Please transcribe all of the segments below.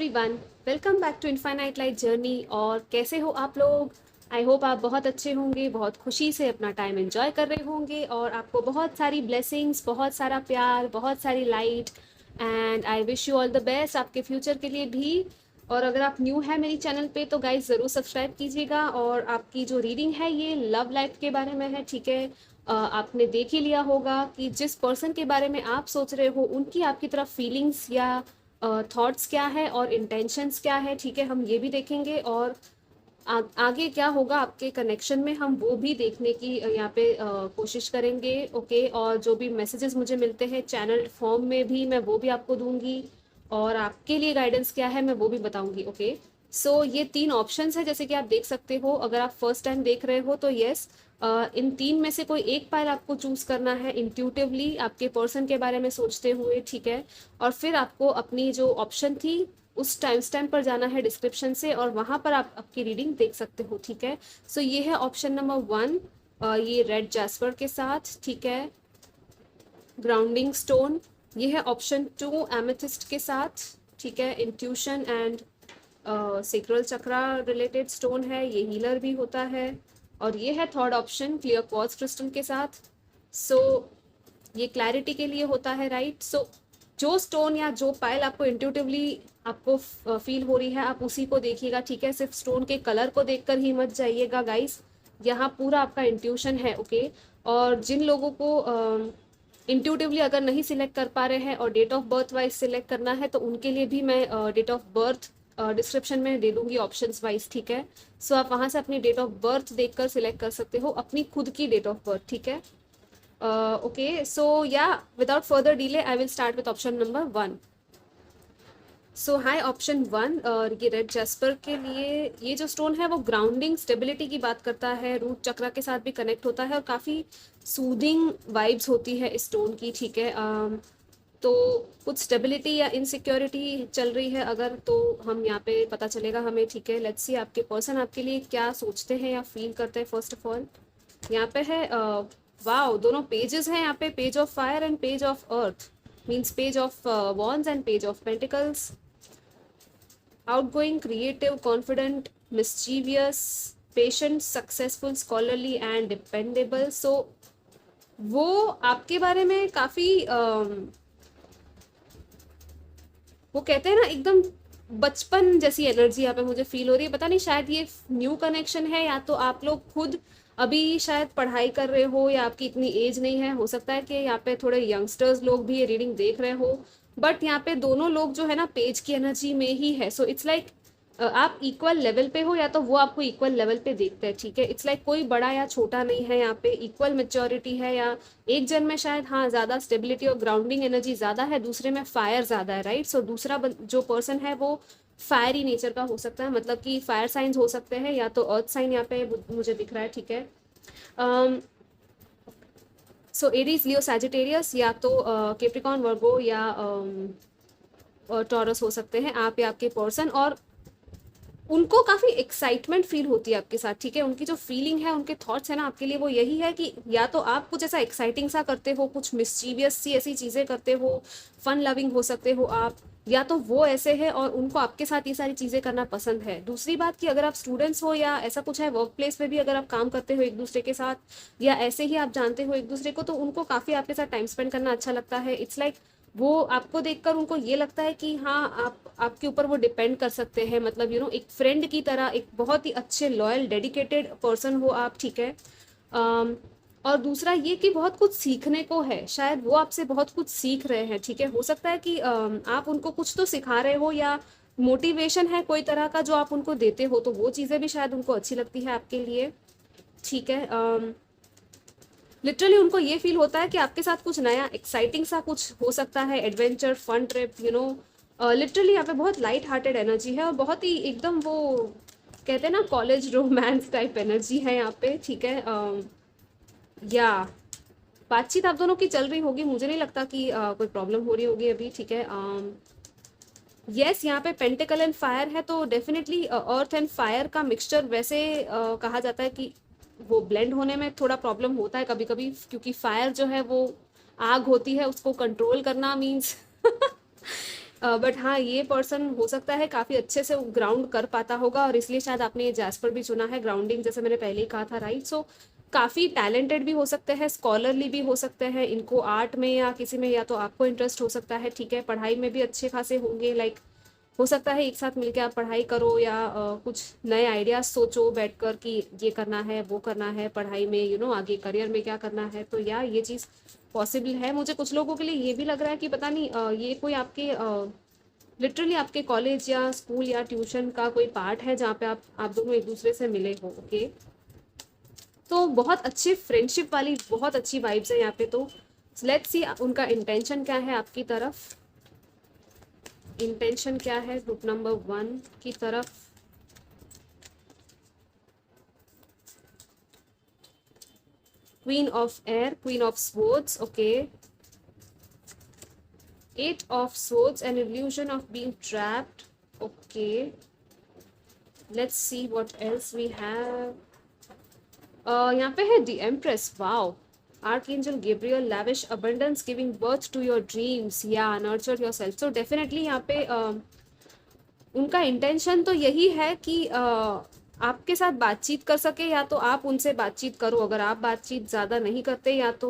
Everyone, welcome back to infinite light journey. और कैसे हो आप लोग? आई होप आप बहुत अच्छे होंगे, बहुत खुशी से अपना टाइम एंजॉय कर रहे होंगे और आपको बहुत सारी ब्लेसिंग्स, बहुत सारा प्यार, बहुत सारी light. And I wish you all the best आपके फ्यूचर के लिए भी। और अगर आप न्यू है मेरी चैनल पे तो गाइज ज़रूर सब्सक्राइब कीजिएगा। और आपकी जो रीडिंग है ये लव लाइफ के बारे में है, ठीक है। आपने देख ही लिया होगा कि जिस पर्सन के बारे में आप सोच रहे हो उनकी आपकी तरफ फीलिंग्स या थॉट्स क्या है और इंटेंशंस क्या है, ठीक है। हम ये भी देखेंगे और आगे क्या होगा आपके कनेक्शन में, हम वो भी देखने की यहाँ पे कोशिश करेंगे। ओके, और जो भी मैसेजेस मुझे मिलते हैं चैनल फॉर्म में भी मैं वो भी आपको दूंगी और आपके लिए गाइडेंस क्या है मैं वो भी बताऊंगी। ओके, सो ये तीन ऑप्शंस है जैसे कि आप देख सकते हो। अगर आप फर्स्ट टाइम देख रहे हो तो यस, इन तीन में से कोई एक पाइल आपको चूज करना है इंट्यूटिवली आपके पर्सन के बारे में सोचते हुए, ठीक है। और फिर आपको अपनी जो ऑप्शन थी उस टाइम स्टैम्प पर जाना है डिस्क्रिप्शन से और वहां पर आप आपकी रीडिंग देख सकते हो, ठीक है। सो ये है ऑप्शन नंबर 1, ये रेड जैस्पर के साथ, ठीक है, ग्राउंडिंग स्टोन। ये है ऑप्शन 2 एमेथिस्ट के साथ, ठीक है, intuition and sacral chakra related stone है, ये हीलर भी होता है। और ये है third option clear quartz crystal के साथ। सो ये क्लैरिटी के लिए होता है, राइट। सो जो स्टोन या जो पायल आपको इंट्यूटिवली आपको फील हो रही है आप उसी को देखिएगा, ठीक है। सिर्फ स्टोन के कलर को देखकर ही मत जाइएगा गाइस, यहाँ पूरा आपका इंट्यूशन है, ओके। और जिन लोगों को इंट्यूटिवली अगर नहीं सिलेक्ट कर पा रहे हैं और date of birth wise select करना है तो उनके लिए भी मैं डेट ऑफ बर्थ डिस्क्रिप्शन में दे दूंगी ऑप्शंस वाइज, ठीक है। सो आप वहां से अपनी डेट ऑफ बर्थ देखकर सिलेक्ट कर सकते हो, अपनी खुद की डेट ऑफ बर्थ, ठीक है। ओके, सो या without further delay I will start with option number 1। So high option 1, और ये रेड जैस्पर के लिए ये जो स्टोन है वो ग्राउंडिंग स्टेबिलिटी की बात करता है, रूट चक्रा के साथ भी कनेक्ट होता है और काफ़ी सूदिंग वाइब्स होती है इस स्टोन की, ठीक है। तो कुछ स्टेबिलिटी या इनसिक्योरिटी चल रही है अगर, तो हम यहाँ पे पता चलेगा हमें, ठीक है। लेट्स सी आपके पर्सन आपके लिए क्या सोचते हैं या फील करते हैं। फर्स्ट ऑफ ऑल यहाँ पे है वाओ, दोनों पेजेस हैं यहाँ पे, page of fire and page of earth, means page of wands and page of pentacles. Outgoing, creative, confident, mischievous, patient, successful, scholarly and dependable. So वो आपके बारे में काफ़ी वो कहते हैं ना एकदम बचपन जैसी एनर्जी यहाँ पे मुझे फील हो रही है। पता नहीं शायद ये न्यू कनेक्शन है या तो आप लोग खुद अभी शायद पढ़ाई कर रहे हो या आपकी इतनी एज नहीं है, हो सकता है कि यहाँ पे थोड़े यंगस्टर्स लोग भी ये रीडिंग देख रहे हो। बट यहाँ पे दोनों लोग जो है ना पेज की एनर्जी में ही है। सो इट्स लाइक आप इक्वल लेवल पे हो या तो वो आपको इक्वल लेवल पे देखते हैं, ठीक है। इट्स लाइक कोई बड़ा या छोटा नहीं है, यहाँ पे इक्वल मेच्योरिटी है। या एक जन में शायद हाँ ज़्यादा स्टेबिलिटी और ग्राउंडिंग एनर्जी ज़्यादा है, दूसरे में फायर ज़्यादा है, राइट। सो दूसरा जो पर्सन है वो फायरी नेचर का हो सकता है, मतलब कि फायर साइंस हो सकते हैं या तो अर्थ साइन यहाँ पे मुझे दिख रहा है, ठीक है। सो एरीज, लियो, सैजिटेरियस या तो कैप्रिकॉर्न, वर्गो या टॉरस हो सकते हैं आप या आपके पर्सन। और उनको काफ़ी एक्साइटमेंट फील होती है आपके साथ, ठीक है। उनकी जो फीलिंग है, उनके थॉट्स है ना आपके लिए वो यही है कि या तो आप कुछ ऐसा एक्साइटिंग सा करते हो, कुछ मिस्चीवियस सी ऐसी चीज़ें करते हो, फन लविंग हो सकते हो आप, या तो वो ऐसे है और उनको आपके साथ ये सारी चीज़ें करना पसंद है। दूसरी बात कि अगर आप स्टूडेंट्स हो या ऐसा कुछ है, वर्क प्लेस में भी अगर आप काम करते हो एक दूसरे के साथ या ऐसे ही आप जानते हो एक दूसरे को, तो उनको काफ़ी आपके साथ टाइम स्पेंड करना अच्छा लगता है। इट्स लाइक वो आपको देखकर उनको ये लगता है कि हाँ आपके ऊपर वो डिपेंड कर सकते हैं, मतलब एक फ्रेंड की तरह, एक बहुत ही अच्छे लॉयल डेडिकेटेड पर्सन हो आप, ठीक है। और दूसरा ये कि बहुत कुछ सीखने को है, शायद वो आपसे बहुत कुछ सीख रहे हैं, ठीक है। हो सकता है कि आप उनको कुछ तो सिखा रहे हो या मोटिवेशन है कोई तरह का जो आप उनको देते हो, तो वो चीज़ें भी शायद उनको अच्छी लगती है आपके लिए, ठीक है। लिटरली उनको ये फील होता है कि आपके साथ कुछ नया एक्साइटिंग सा कुछ हो सकता है, एडवेंचर, फन ट्रिप, लिटरली यहाँ पे बहुत लाइट हार्टेड एनर्जी है और बहुत ही एकदम वो कहते हैं ना कॉलेज रोमांस टाइप एनर्जी है यहाँ पे, ठीक है। या बातचीत आप दोनों की चल रही होगी, मुझे नहीं लगता कि कोई प्रॉब्लम हो रही होगी अभी, ठीक है। यस, यहाँ पे पेंटिकल एंड फायर है तो डेफिनेटली अर्थ एंड फायर का मिक्सचर वैसे कहा जाता है कि वो ब्लेंड होने में थोड़ा प्रॉब्लम होता है कभी कभी, क्योंकि फायर जो है वो आग होती है, उसको कंट्रोल करना मीन्स बट हाँ, ये पर्सन हो सकता है काफ़ी अच्छे से ग्राउंड कर पाता होगा, और इसलिए शायद आपने ये जैस्पर भी चुना है, ग्राउंडिंग, जैसे मैंने पहले ही कहा था, राइट? सो काफ़ी टैलेंटेड भी हो सकते हैं, स्कॉलरली भी हो सकते हैं, इनको आर्ट में या किसी में, या तो आपको इंटरेस्ट हो सकता है, ठीक है, पढ़ाई में भी अच्छे खासे होंगे, लाइक हो सकता है एक साथ मिलके आप पढ़ाई करो, या कुछ नए आइडियाज सोचो बैठकर कि ये करना है, वो करना है पढ़ाई में, आगे करियर में क्या करना है। तो या ये चीज़ पॉसिबल है। मुझे कुछ लोगों के लिए ये भी लग रहा है कि पता नहीं, ये कोई आपके लिटरली आपके कॉलेज या स्कूल या ट्यूशन का कोई पार्ट है जहाँ पे आप दोनों एक दूसरे से मिले हो। ओके, तो बहुत अच्छी फ्रेंडशिप वाली बहुत अच्छी वाइब्स है यहाँ पे। तो लेट्स सी उनका इंटेंशन क्या है आपकी तरफ। इंटेंशन क्या है ग्रुप नंबर 1 की तरफ। Queen of air, queen of swords, okay, 8 of swords, an illusion of being trapped, okay, let's see what else we have. यहाँ पे है the empress, wow, archangel Gabriel, lavish abundance, giving birth to your dreams, yeah, nurture yourself. So definitely यहाँ पे उनका intention तो यही है कि आपके साथ बातचीत कर सके, या तो आप उनसे बातचीत करो। अगर आप बातचीत ज़्यादा नहीं करते, या तो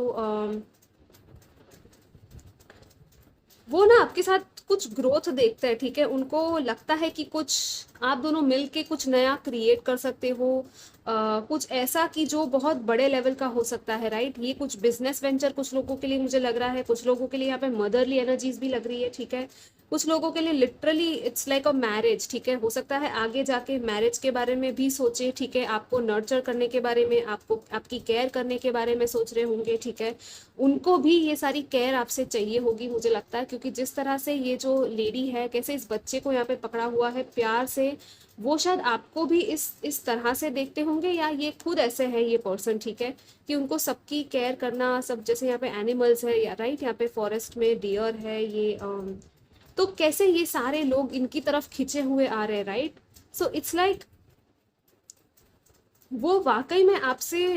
वो ना आपके साथ कुछ ग्रोथ देखते हैं, ठीक है, उनको लगता है कि कुछ आप दोनों मिल के कुछ नया क्रिएट कर सकते हो, कुछ ऐसा कि जो बहुत बड़े लेवल का हो सकता है, राइट? ये कुछ बिजनेस वेंचर कुछ लोगों के लिए मुझे लग रहा है, कुछ लोगों के लिए यहाँ पे मदरली एनर्जीज भी लग रही है, ठीक है, कुछ लोगों के लिए literally it's like a marriage, ठीक है, हो सकता है आगे जाके मैरिज के बारे में भी सोचे, ठीक है, आपको नर्चर करने के बारे में, आपको आपकी केयर करने के बारे में सोच रहे होंगे, ठीक है, उनको भी ये सारी केयर आपसे चाहिए होगी मुझे लगता है, क्योंकि जिस तरह से ये जो लेडी है कैसे इस बच्चे को यहाँ पे पकड़ा हुआ है प्यार से, वो शायद आपको भी इस तरह से देखते होंगे, या ये खुद ऐसे है ये पर्सन, ठीक है, कि उनको सबकी केयर करना, सब जैसे यहाँ पे एनिमल्स है, या राइट, यहाँ पे फॉरेस्ट में डियर है ये, तो कैसे ये सारे लोग इनकी तरफ खिंचे हुए आ रहे हैं, राइट? सो इट्स लाइक वो वाकई में आपसे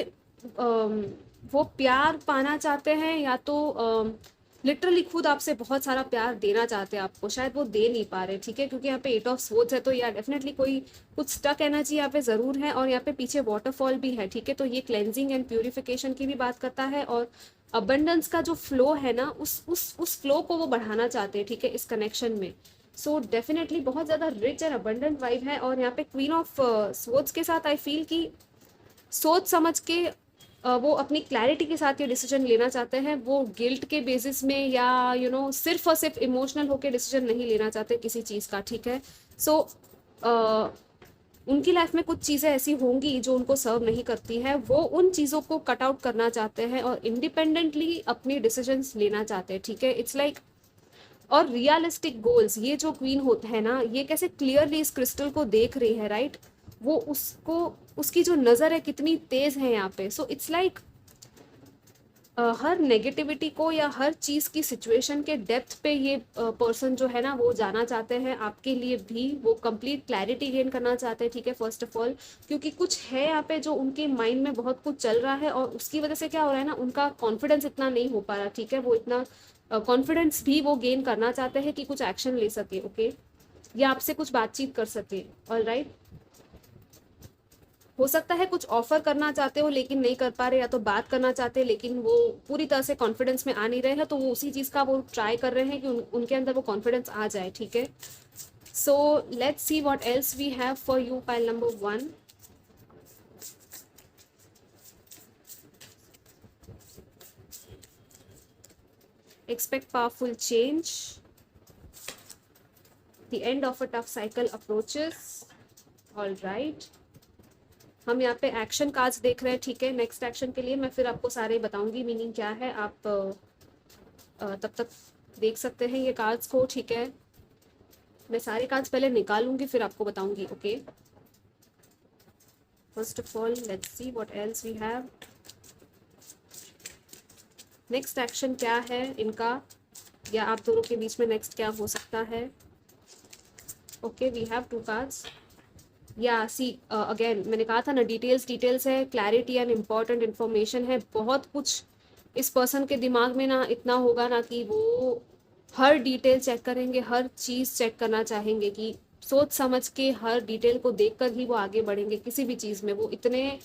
वो प्यार पाना चाहते हैं, या तो लिटरली खुद आपसे बहुत सारा प्यार देना चाहते हैं आपको, शायद वो दे नहीं पा रहे, ठीक है, क्योंकि यहाँ पे 8 ऑफ स्वॉर्ड्स है, तो यार डेफिनेटली कोई कुछ स्टक एनर्जी यहाँ पे ज़रूर है, और यहाँ पे पीछे वाटरफॉल भी है, ठीक है, तो ये क्लेंजिंग एंड प्यूरिफिकेशन की भी बात करता है, और अबंडेंस का जो फ्लो है ना, उस फ्लो को वो बढ़ाना चाहते हैं, ठीक है, इस कनेक्शन में। सो डेफिनेटली बहुत ज़्यादा रिच एंड अबंडेंट वाइब है, और यहाँ पे क्वीन ऑफ स्वॉर्ड्स के साथ आई फील कि सोच समझ के वो अपनी क्लैरिटी के साथ ये डिसीजन लेना चाहते हैं, वो गिल्ट के बेसिस में या सिर्फ और सिर्फ इमोशनल होकर डिसीजन नहीं लेना चाहते किसी चीज़ का, ठीक है। सो उनकी लाइफ में कुछ चीज़ें ऐसी होंगी जो उनको सर्व नहीं करती है, वो उन चीज़ों को कट आउट करना चाहते हैं और इंडिपेंडेंटली अपनी डिसीजंस लेना चाहते हैं, ठीक है, इट्स लाइक और रियलिस्टिक गोल्स। ये जो क्वीन होता है ना, ये कैसे क्लियरली इस क्रिस्टल को देख रही है, राइट? वो उसको उसकी जो नज़र है कितनी तेज़ है यहाँ पे। सो इट्स लाइक हर नेगेटिविटी को या हर चीज़ की सिचुएशन के डेप्थ पे ये पर्सन जो है ना वो जाना चाहते हैं, आपके लिए भी वो कंप्लीट क्लैरिटी गेन करना चाहते हैं, ठीक है, फर्स्ट ऑफ ऑल, क्योंकि कुछ है यहाँ पे जो उनके माइंड में बहुत कुछ चल रहा है, और उसकी वजह से क्या हो रहा है ना, उनका कॉन्फिडेंस इतना नहीं हो पा रहा, ठीक है, वो इतना कॉन्फिडेंस भी वो गेन करना चाहते हैं कि कुछ एक्शन ले सके, ओके, या आपसे कुछ बातचीत कर सके, ऑलराइट। हो सकता है कुछ ऑफर करना चाहते हो लेकिन नहीं कर पा रहे, या तो बात करना चाहते हैं लेकिन वो पूरी तरह से कॉन्फिडेंस में आ नहीं रहे हैं, तो वो उसी चीज़ का वो ट्राई कर रहे हैं कि उनके अंदर वो कॉन्फिडेंस आ जाए, ठीक है। So let's see what else we have for you, pile number 1। Expect powerful change. The end of a tough cycle approaches. All right. हम यहाँ पे एक्शन कार्ड्स देख रहे हैं, ठीक है। नेक्स्ट एक्शन के लिए मैं फिर आपको सारे बताऊंगी मीनिंग क्या है, आप तब तक देख सकते हैं ये कार्ड्स को, ठीक है। मैं सारे कार्ड्स पहले निकालूंगी फिर आपको बताऊंगी, okay. First of all let's see what else we have. Next action क्या है इनका, या आप दोनों के बीच में नेक्स्ट क्या हो सकता है। Okay, we have 2 cards. या सी अगेन मैंने कहा था ना, डिटेल्स है, क्लैरिटी एंड इम्पॉर्टेंट इन्फॉर्मेशन है, बहुत कुछ इस पर्सन के दिमाग में ना इतना होगा ना कि वो हर डिटेल चेक करेंगे, हर चीज़ चेक करना चाहेंगे कि सोच समझ के हर डिटेल को देखकर ही वो आगे बढ़ेंगे किसी भी चीज़ में। वो इतने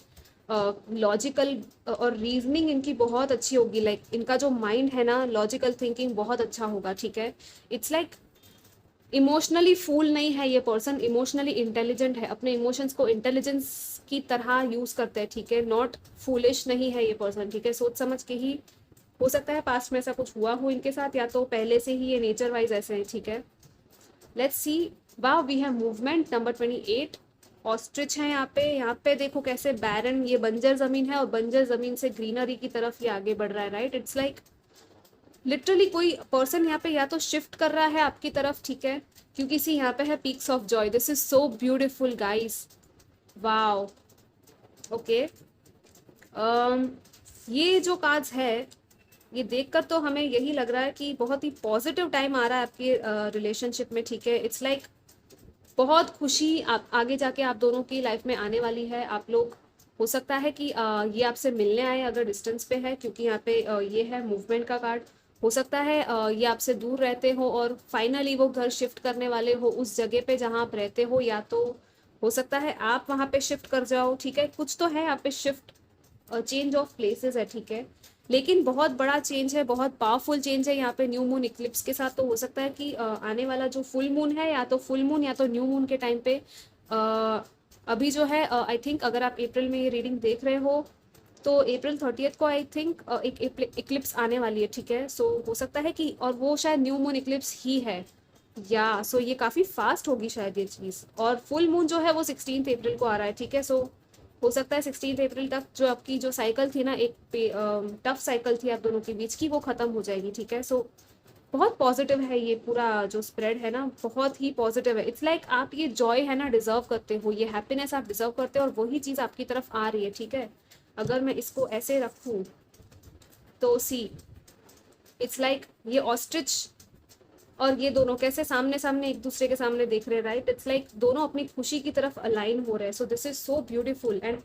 लॉजिकल और रीजनिंग इनकी बहुत अच्छी होगी, लाइक इनका जो माइंड है ना, लॉजिकल थिंकिंग बहुत अच्छा होगा, ठीक है। इट्स लाइक इमोशनली फूल नहीं है ये पर्सन, इमोशनली इंटेलिजेंट है, अपने इमोशंस को इंटेलिजेंस की तरह यूज करते हैं, ठीक है। नॉट फूलिश नहीं है ये पर्सन, ठीक है। सोच समझ के ही, हो सकता है पास्ट में ऐसा कुछ हुआ हो इनके साथ, या तो पहले से ही ये नेचर वाइज ऐसे हैं, ठीक है। Let's see. वाह, we have movement number 28। Ostrich है यहाँ पे। यहाँ पे देखो कैसे बैरन, ये बंजर जमीन है और बंजर जमीन से ग्रीनरी की तरफ ये आगे बढ़ रहा है, राइट। इट्स लाइक लिटरली कोई पर्सन यहाँ पे या तो शिफ्ट कर रहा है आपकी तरफ, ठीक है, क्योंकि सी यहाँ पे है peaks of Joy. This is so beautiful guys, wow. Okay, ये जो कार्ड्स है, ये देखकर तो हमें यही लग रहा है कि बहुत ही पॉजिटिव टाइम आ रहा है आपके रिलेशनशिप में, ठीक है। इट्स लाइक बहुत खुशी आप आगे जाके आप दोनों की लाइफ में आने वाली है। आप लोग, हो सकता है कि ये आपसे मिलने आए अगर डिस्टेंस पे है, क्योंकि यहाँ पे ये है मूवमेंट का कार्ड। हो सकता है ये आपसे दूर रहते हो और फाइनली वो घर शिफ्ट करने वाले हो उस जगह पे जहाँ आप रहते हो, या तो हो सकता है आप वहाँ पे शिफ्ट कर जाओ, ठीक है। कुछ तो है यहाँ पे शिफ्ट, चेंज ऑफ प्लेसेस है, ठीक है। लेकिन बहुत बड़ा चेंज है, बहुत पावरफुल चेंज है यहाँ पे न्यू मून इक्लिप्स के साथ। तो हो सकता है कि आने वाला जो फुल मून है, या तो फुल मून या तो न्यू मून के टाइम पे अभी जो है, आई थिंक अगर आप अप्रैल में ये रीडिंग देख रहे हो तो अप्रैल 30 को आई थिंक एक इक्लिप्स आने वाली है, ठीक है। सो हो सकता है कि, और वो शायद न्यू मून इक्लिप्स ही है, या सो ये काफ़ी फास्ट होगी शायद ये चीज़। और फुल मून जो है वो 16 अप्रैल को आ रहा है, ठीक है। सो हो सकता है 16 अप्रैल तक जो आपकी जो साइकिल थी ना, एक टफ साइकिल थी आप दोनों के बीच की, वो ख़त्म हो जाएगी, ठीक है। सो बहुत पॉजिटिव है ये पूरा जो स्प्रेड है ना, बहुत ही पॉजिटिव है। इट्स लाइक आप ये जॉय है ना डिजर्व करते हो, ये हैप्पीनेस आप डिजर्व करते हो, और वही चीज़ आपकी तरफ आ रही है, ठीक है। अगर मैं इसको ऐसे रखूँ तो सी, इट्स लाइक ये ऑस्ट्रिच और ये दोनों कैसे सामने सामने एक दूसरे के सामने देख रहे हैं, राइट। इट्स लाइक दोनों अपनी खुशी की तरफ अलाइन हो रहे हैं। सो this is so beautiful. And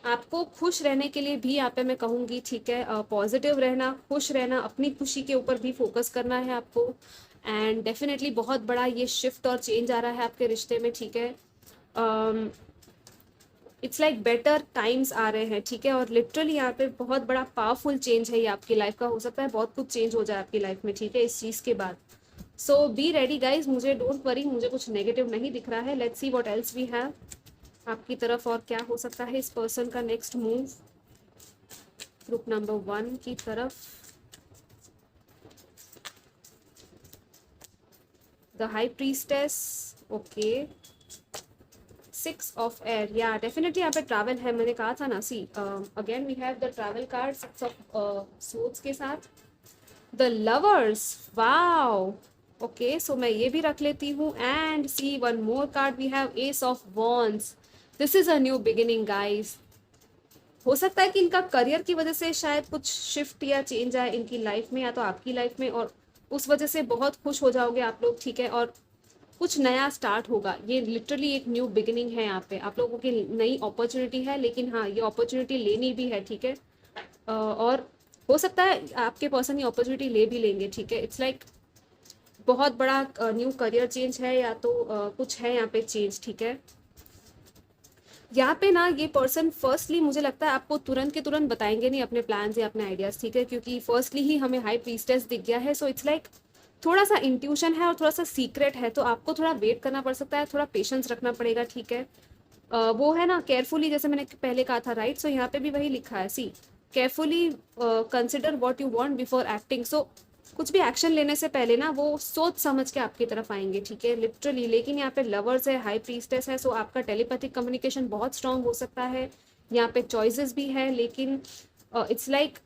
आपको खुश रहने के लिए भी यहाँ पे मैं कहूँगी, ठीक है, पॉजिटिव रहना, खुश रहना, अपनी खुशी के ऊपर भी फोकस करना है आपको। एंड डेफिनेटली बहुत बड़ा ये शिफ्ट और चेंज आ रहा है आपके रिश्ते में, ठीक है। इट्स लाइक बेटर टाइम्स आ रहे हैं, ठीक है। और लिटरली यहाँ पे बहुत बड़ा पावरफुल चेंज है ये आपकी लाइफ का। हो सकता है बहुत कुछ चेंज हो जाए आपकी लाइफ में, ठीक है, इस चीज़ के बाद। सो बी रेडी गाइज, मुझे डोंट वरी, मुझे कुछ नेगेटिव नहीं दिख रहा है। Let's see what else we have आपकी तरफ, और क्या हो सकता है इस पर्सन का नेक्स्ट मूव ग्रुप नंबर 1 की तरफ। The high priestess, okay. 6 of air, या डेफिनेटली यहाँ पे ट्रैवल है, मैंने कहा था ना। See again we have the travel card 6 of swords के साथ। The lovers, wow, okay. So मैं ये भी रख लेती हूँ। And see one more card we have ace of wands. This is a new beginning guys. हो सकता है कि इनका करियर की वजह से शायद कुछ शिफ्ट या चेंज आए इनकी लाइफ में, या तो आपकी लाइफ में, और उस वजह से बहुत खुश हो जाओगे आप लोग, ठीक है। और कुछ नया स्टार्ट होगा, ये लिटरली एक न्यू बिगिनिंग है यहाँ पे आप लोगों की, नई अपॉर्चुनिटी है। लेकिन हाँ, ये अपॉर्चुनिटी लेनी भी है, ठीक है। और हो सकता है आपके पर्सन ये अपॉर्चुनिटी ले भी लेंगे, ठीक है। इट्स लाइक बहुत बड़ा न्यू करियर चेंज है, या तो कुछ है यहाँ पे चेंज, ठीक है। यहाँ पे ना ये पर्सन फर्स्टली मुझे लगता है आपको तुरंत के तुरंत बताएंगे नहीं अपने प्लान्स या अपने आइडियाज, ठीक है, क्योंकि फर्स्टली ही हमें हाई प्रीस्टेस दिख गया है। सो इट्स लाइक थोड़ा सा इंट्यूशन है और थोड़ा सा सीक्रेट है, तो आपको थोड़ा वेट करना पड़ सकता है, थोड़ा पेशेंस रखना पड़ेगा, ठीक है। वो है ना केयरफुली, जैसे मैंने पहले कहा था, राइट। सो यहाँ पे भी वही लिखा है, see carefully consider what you want before acting. So कुछ भी एक्शन लेने से पहले ना वो सोच समझ के आपकी तरफ आएंगे, ठीक है, लिटरली। लेकिन यहाँ पे लवर्स है, हाई प्रीस्टेस है, सो आपका टेलीपैथिक कम्युनिकेशन बहुत स्ट्रांग हो सकता है। यहाँ पे चॉइसेस भी है, लेकिन इट्स लाइक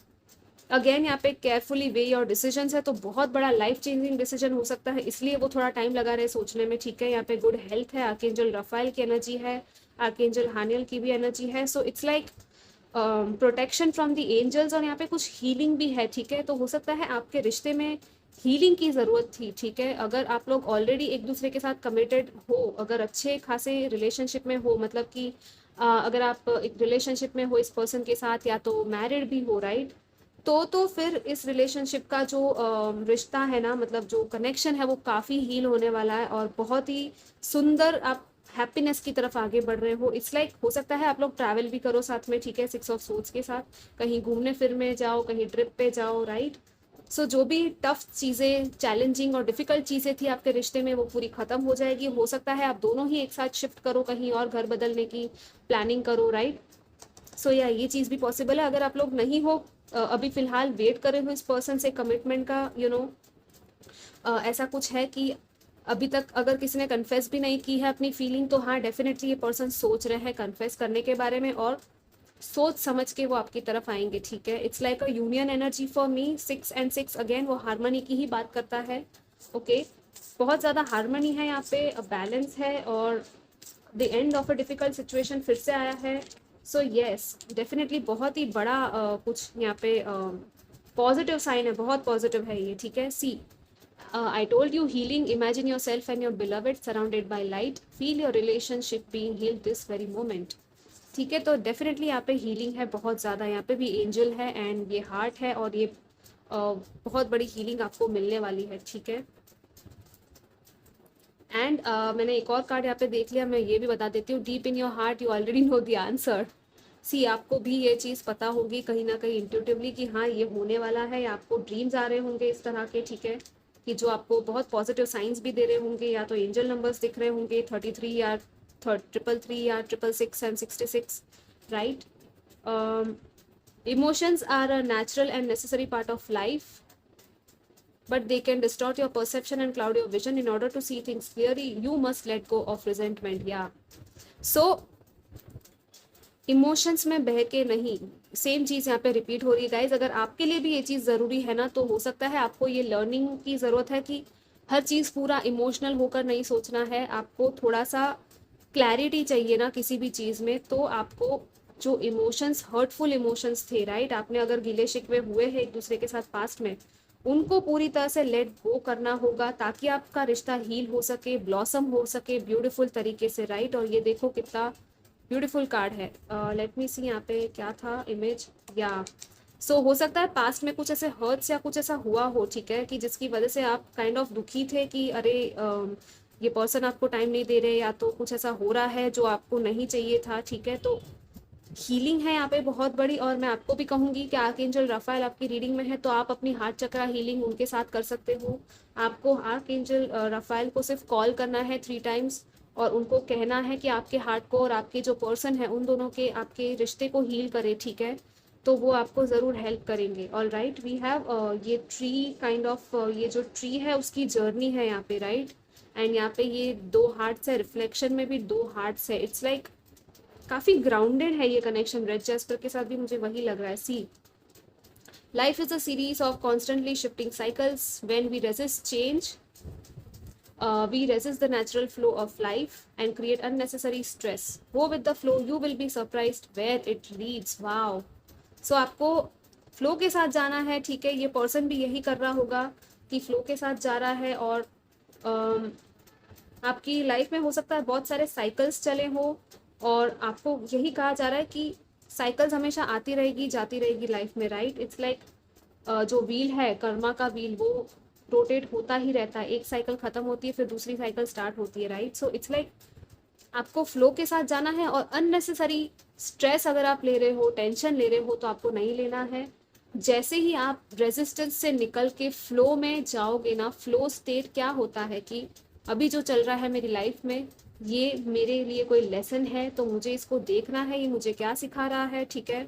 अगेन यहाँ पे केयरफुली वे योर डिसीजन है, तो बहुत बड़ा लाइफ चेंजिंग डिसीजन हो सकता है, इसलिए वो थोड़ा टाइम लगा रहे सोचने में, ठीक है। यहाँ पे गुड हेल्थ है, आर्कएंजल रफाइल की एनर्जी है, आर्कएंजल हानियल की भी एनर्जी है। So it's like protection from the angels, और यहाँ पे कुछ हीलिंग भी है, ठीक है। तो हो सकता है आपके रिश्ते में हीलिंग की ज़रूरत थी, ठीक है। अगर आप लोग ऑलरेडी एक दूसरे के साथ कमिटेड हो, अगर अच्छे खासे रिलेशनशिप में हो, मतलब कि अगर आप एक रिलेशनशिप में हो इस पर्सन के साथ, या तो मैरिड भी हो, राइट, तो फिर इस रिलेशनशिप का जो रिश्ता है ना, मतलब जो कनेक्शन है वो काफ़ी हील होने वाला है और बहुत ही सुंदर आप हैप्पीनेस की तरफ आगे बढ़ रहे हो। इट्स लाइक हो सकता है आप लोग ट्रैवल भी करो साथ में, ठीक है, 6 ऑफ सोर्ड्स के साथ कहीं घूमने फिरने जाओ, कहीं ट्रिप पे जाओ, राइट। सो जो भी टफ चीज़ें, चैलेंजिंग और डिफिकल्ट चीज़ें थी आपके रिश्ते में, वो पूरी ख़त्म हो जाएगी। हो सकता है आप दोनों ही एक साथ शिफ्ट करो, कहीं और घर बदलने की प्लानिंग करो, राइट। सो या ये चीज़ भी पॉसिबल है। अगर आप लोग नहीं हो, अभी फ़िलहाल वेट कर रहे हो इस पर्सन से कमिटमेंट का, ऐसा कुछ है कि अभी तक अगर किसी ने कन्फेस भी नहीं की है अपनी फीलिंग, तो हाँ डेफिनेटली ये पर्सन सोच रहे हैं कन्फेस करने के बारे में और सोच समझ के वो आपकी तरफ आएंगे, ठीक है। It's like a union energy for me. 6 and 6 again वो हारमोनी की ही बात करता है, ओके। बहुत ज़्यादा हारमोनी है यहाँ पे, बैलेंस है और the end of a difficult situation फिर से आया है। सो येस, डेफिनेटली बहुत ही बड़ा कुछ यहाँ पे पॉजिटिव साइन है, बहुत पॉजिटिव है ये, ठीक है। सी, I told you healing. Imagine yourself and your beloved surrounded by light. Feel your relationship being healed this very moment. ठीक है, तो डेफिनेटली यहाँ पे हीलिंग है बहुत ज़्यादा। यहाँ पे भी एंजल है एंड ये हार्ट है और ये बहुत बड़ी हीलिंग आपको मिलने वाली है, ठीक है। एंड मैंने एक और कार्ड यहाँ पे देख लिया, मैं ये भी बता देती हूँ। Deep in your heart you already know the answer. See, आपको भी ये चीज़ पता होगी कहीं ना कहीं इंट्यूटिवली कि हाँ ये होने वाला है। आपको ड्रीम्स आ रहे होंगे इस तरह के, ठीक है, कि जो आपको बहुत पॉजिटिव साइंस भी दे रहे होंगे, या तो एंजल नंबर्स दिख रहे होंगे 33 या 333 या 666 and 66, right. Emotions are a natural and necessary part of life, but they can distort your perception and cloud your vision. In order to see things clearly, you must let go of resentment. Yeah. So emotions में बह के नहीं, same चीज़ यहाँ पे repeat हो रही है guys. अगर आपके लिए भी ये चीज़ ज़रूरी है ना, तो हो सकता है आपको ये लर्निंग की ज़रूरत है कि हर चीज़ पूरा इमोशनल होकर नहीं सोचना है। आपको थोड़ा सा क्लैरिटी चाहिए ना किसी भी चीज़ में, तो आपको जो इमोशंस, हर्टफुल इमोशंस थे, राइट, आपने अगर गिले शिकवे हुए हैं एक दूसरे के साथ पास्ट में, उनको पूरी तरह से लेट गो करना होगा ताकि आपका रिश्ता हील हो सके, ब्लॉसम हो सके ब्यूटीफुल तरीके से, राइट। और ये देखो कितना ब्यूटीफुल कार्ड है। लेट मी सी यहाँ पे क्या था इमेज, या सो हो सकता है पास्ट में कुछ ऐसे हर्ट्स या कुछ ऐसा हुआ हो, ठीक है, कि जिसकी वजह से आप काइंड ऑफ दुखी थे कि अरे ये पर्सन आपको टाइम नहीं दे रहे, या तो कुछ ऐसा हो रहा है जो आपको नहीं चाहिए था, ठीक है। तो हीलिंग है यहाँ पे बहुत बड़ी। और मैं आपको भी कहूँगी कि आर्कएंजल राफेल आपकी रीडिंग में है, तो आप अपनी हार्ट चक्रा हीलिंग उनके साथ कर सकते हो। आपको आर्कएंजल राफेल को सिर्फ कॉल करना है 3 टाइम्स और उनको कहना है कि आपके हार्ट को और आपके जो पर्सन है उन दोनों के, आपके रिश्ते को हील करे, ठीक है। तो वो आपको ज़रूर हेल्प करेंगे। ऑल राइट, वी हैव ये ट्री काइंड ऑफ, ये जो ट्री है उसकी जर्नी है यहाँ पे, राइट। एंड यहाँ पे ये 2 हार्ट्स है, रिफ्लेक्शन में भी 2 हार्ट्स है। इट्स लाइक काफ़ी ग्राउंडेड है ये कनेक्शन। रेड जेस्पर के साथ भी मुझे वही लग रहा है। See, life is a series of constantly shifting cycles. When we resist change, we resist the natural flow of life and create unnecessary stress. Go with the flow, you will be surprised where it leads. Wow. So आपको flow के साथ जाना है, ठीक है। ये person भी यही कर रहा होगा कि फ्लो के साथ जा रहा है। और आपकी लाइफ में हो सकता है बहुत सारे साइकिल्स चले हो और आपको यही कहा जा रहा है कि साइकिल्स हमेशा आती रहेगी जाती रहेगी लाइफ में, राइट। इट्स लाइक जो व्हील है, कर्मा का व्हील, वो रोटेट होता ही रहता है। एक साइकिल खत्म होती है फिर दूसरी साइकिल स्टार्ट होती है, राइट। सो इट्स लाइक आपको फ्लो के साथ जाना है और अननेसेसरी स्ट्रेस अगर आप ले रहे हो, टेंशन ले रहे हो, तो आपको नहीं लेना है। जैसे ही आप रेजिस्टेंस से निकल के फ्लो में जाओगे ना, फ्लो स्टेट क्या होता है कि अभी जो चल रहा है मेरी लाइफ में, ये मेरे लिए कोई लेसन है, तो मुझे इसको देखना है, ये मुझे क्या सिखा रहा है, ठीक है।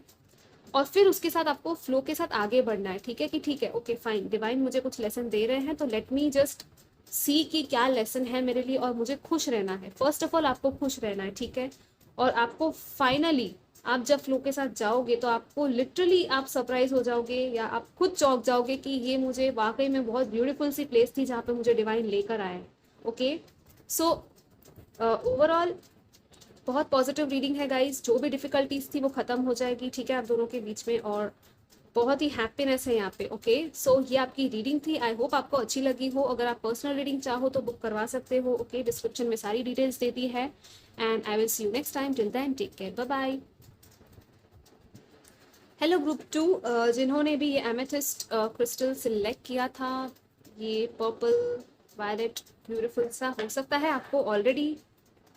और फिर उसके साथ आपको फ्लो के साथ आगे बढ़ना है, ठीक है, कि ठीक है, ओके फाइन, डिवाइन मुझे कुछ लेसन दे रहे हैं, तो लेट मी जस्ट सी कि क्या लेसन है मेरे लिए, और मुझे खुश रहना है। फर्स्ट ऑफ ऑल आपको खुश रहना है, ठीक है। और आपको फाइनली, आप जब फ्लो के साथ जाओगे तो आपको लिटरली आप सरप्राइज हो जाओगे या आप खुद चौंक जाओगे कि ये मुझे वाकई में बहुत ब्यूटीफुल सी प्लेस थी जहाँ पे मुझे डिवाइन लेकर आए। ओके, सो ओवरऑल बहुत पॉजिटिव रीडिंग है गाइज। जो भी डिफिकल्टीज थी वो खत्म हो जाएगी, ठीक है, आप दोनों के बीच में, और बहुत ही हैप्पीनेस है यहाँ पे। ओके, सो ये आपकी रीडिंग थी। आई होप आपको अच्छी लगी हो। अगर आप पर्सनल रीडिंग चाहो तो बुक करवा सकते हो। ओके, डिस्क्रिप्शन में सारी डिटेल्स दे दी है। And I will see you next time. Till then take care, bye bye. Hello group two, जिन्होंने भी ये एमेथिस्ट क्रिस्टल सिलेक्ट किया था, ये पर्पल वायलेट ब्यूटीफुल सा, हो सकता है आपको ऑलरेडी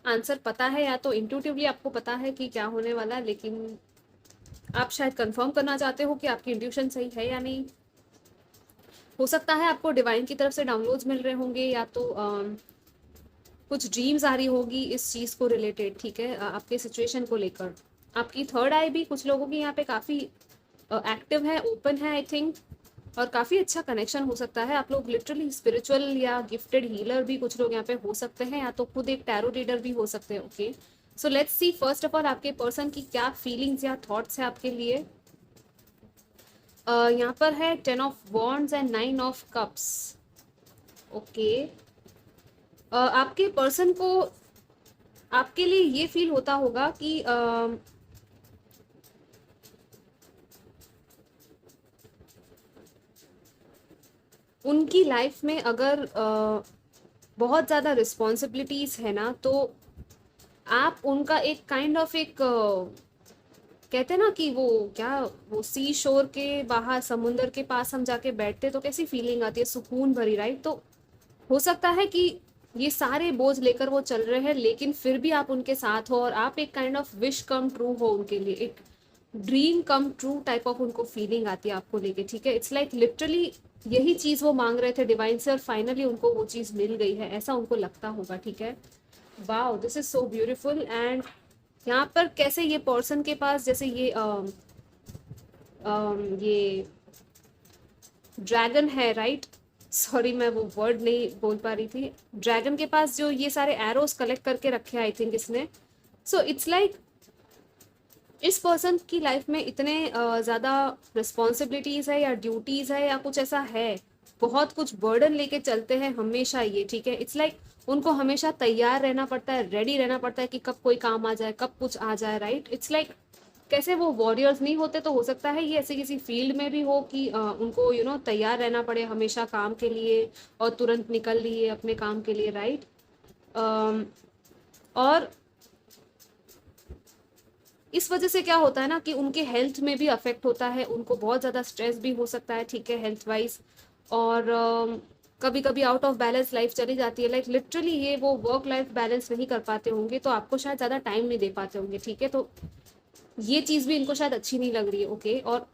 आंसर पता है या तो इंट्यूटिवली आपको पता है कि क्या होने वाला है, लेकिन आप शायद कंफर्म करना चाहते हो कि आपकी इंट्यूशन सही है या नहीं। हो सकता है आपको डिवाइन की तरफ से डाउनलोड्स मिल रहे होंगे, या तो कुछ ड्रीम्स आ रही होगी इस चीज़ को रिलेटेड, ठीक है, आपके सिचुएशन को लेकर। आपकी थर्ड आई भी कुछ लोगों की यहाँ पे काफ़ी एक्टिव है, ओपन है आई थिंक, और काफ़ी अच्छा कनेक्शन हो सकता है। आप लोग लिटरली स्पिरिचुअल या गिफ्टेड हीलर भी कुछ लोग यहाँ पे हो सकते हैं, या तो खुद एक टैरो रीडर भी हो सकते हैं। Okay, so let's C first of all आपके पर्सन की क्या फीलिंग्स या थॉट्स है आपके लिए। यहाँ पर है 10 of wands and 9 of cups. Okay, आपके पर्सन को आपके लिए ये फील होता होगा कि उनकी लाइफ में अगर बहुत ज़्यादा रिस्पॉन्सिबिलिटीज़ है ना, तो आप उनका एक काइंड ऑफ एक कहते हैं ना कि वो क्या, वो सी शोर के बाहर समुंदर के पास हम जाके बैठते तो कैसी फीलिंग आती है, सुकून भरी, राइट। तो हो सकता है कि ये सारे बोझ लेकर वो चल रहे हैं, लेकिन फिर भी आप उनके साथ हो और आप एक kind of wish come true हो उनके लिए, एक dream come true type of उनको फीलिंग आती है आपको लेके, ठीक है। इट्स लाइक लिटरली यही चीज़ वो मांग रहे थे डिवाइन से, और फाइनली उनको वो चीज़ मिल गई है, ऐसा उनको लगता होगा, ठीक है। Wow, this is so beautiful. And यहाँ पर कैसे ये पर्सन के पास जैसे ये ड्रैगन है, राइट। सॉरी मैं वो वर्ड नहीं बोल पा रही थी। ड्रैगन के पास जो ये सारे एरोस कलेक्ट करके रखे हैं आई थिंक इसने। सो इट्स लाइक इस पर्सन की लाइफ में इतने ज़्यादा रिस्पॉन्सिबिलिटीज़ है या ड्यूटीज़ है या कुछ ऐसा है, बहुत कुछ बर्डन लेके चलते हैं हमेशा ये, ठीक है। इट्स लाइक उनको हमेशा तैयार रहना पड़ता है, रेडी रहना पड़ता है कि कब कोई काम आ जाए, कब कुछ आ जाए, राइट। इट्स लाइक कैसे वो वॉरियर्स नहीं होते तो हो सकता है ये ऐसे किसी फील्ड में भी हो कि उनको तैयार रहना पड़े हमेशा काम के लिए, और तुरंत निकल लिए अपने काम के लिए, राइट। और इस वजह से क्या होता है ना कि उनके हेल्थ में भी अफेक्ट होता है, उनको बहुत ज़्यादा स्ट्रेस भी हो सकता है, ठीक है, हेल्थ वाइज। और कभी कभी आउट ऑफ बैलेंस लाइफ चली जाती है, लाइक लिटरली ये वो वर्क लाइफ बैलेंस नहीं कर पाते होंगे, तो आपको शायद ज़्यादा टाइम नहीं दे पाते होंगे, ठीक है। तो ये चीज़ भी इनको शायद अच्छी नहीं लग रही है, ओके। और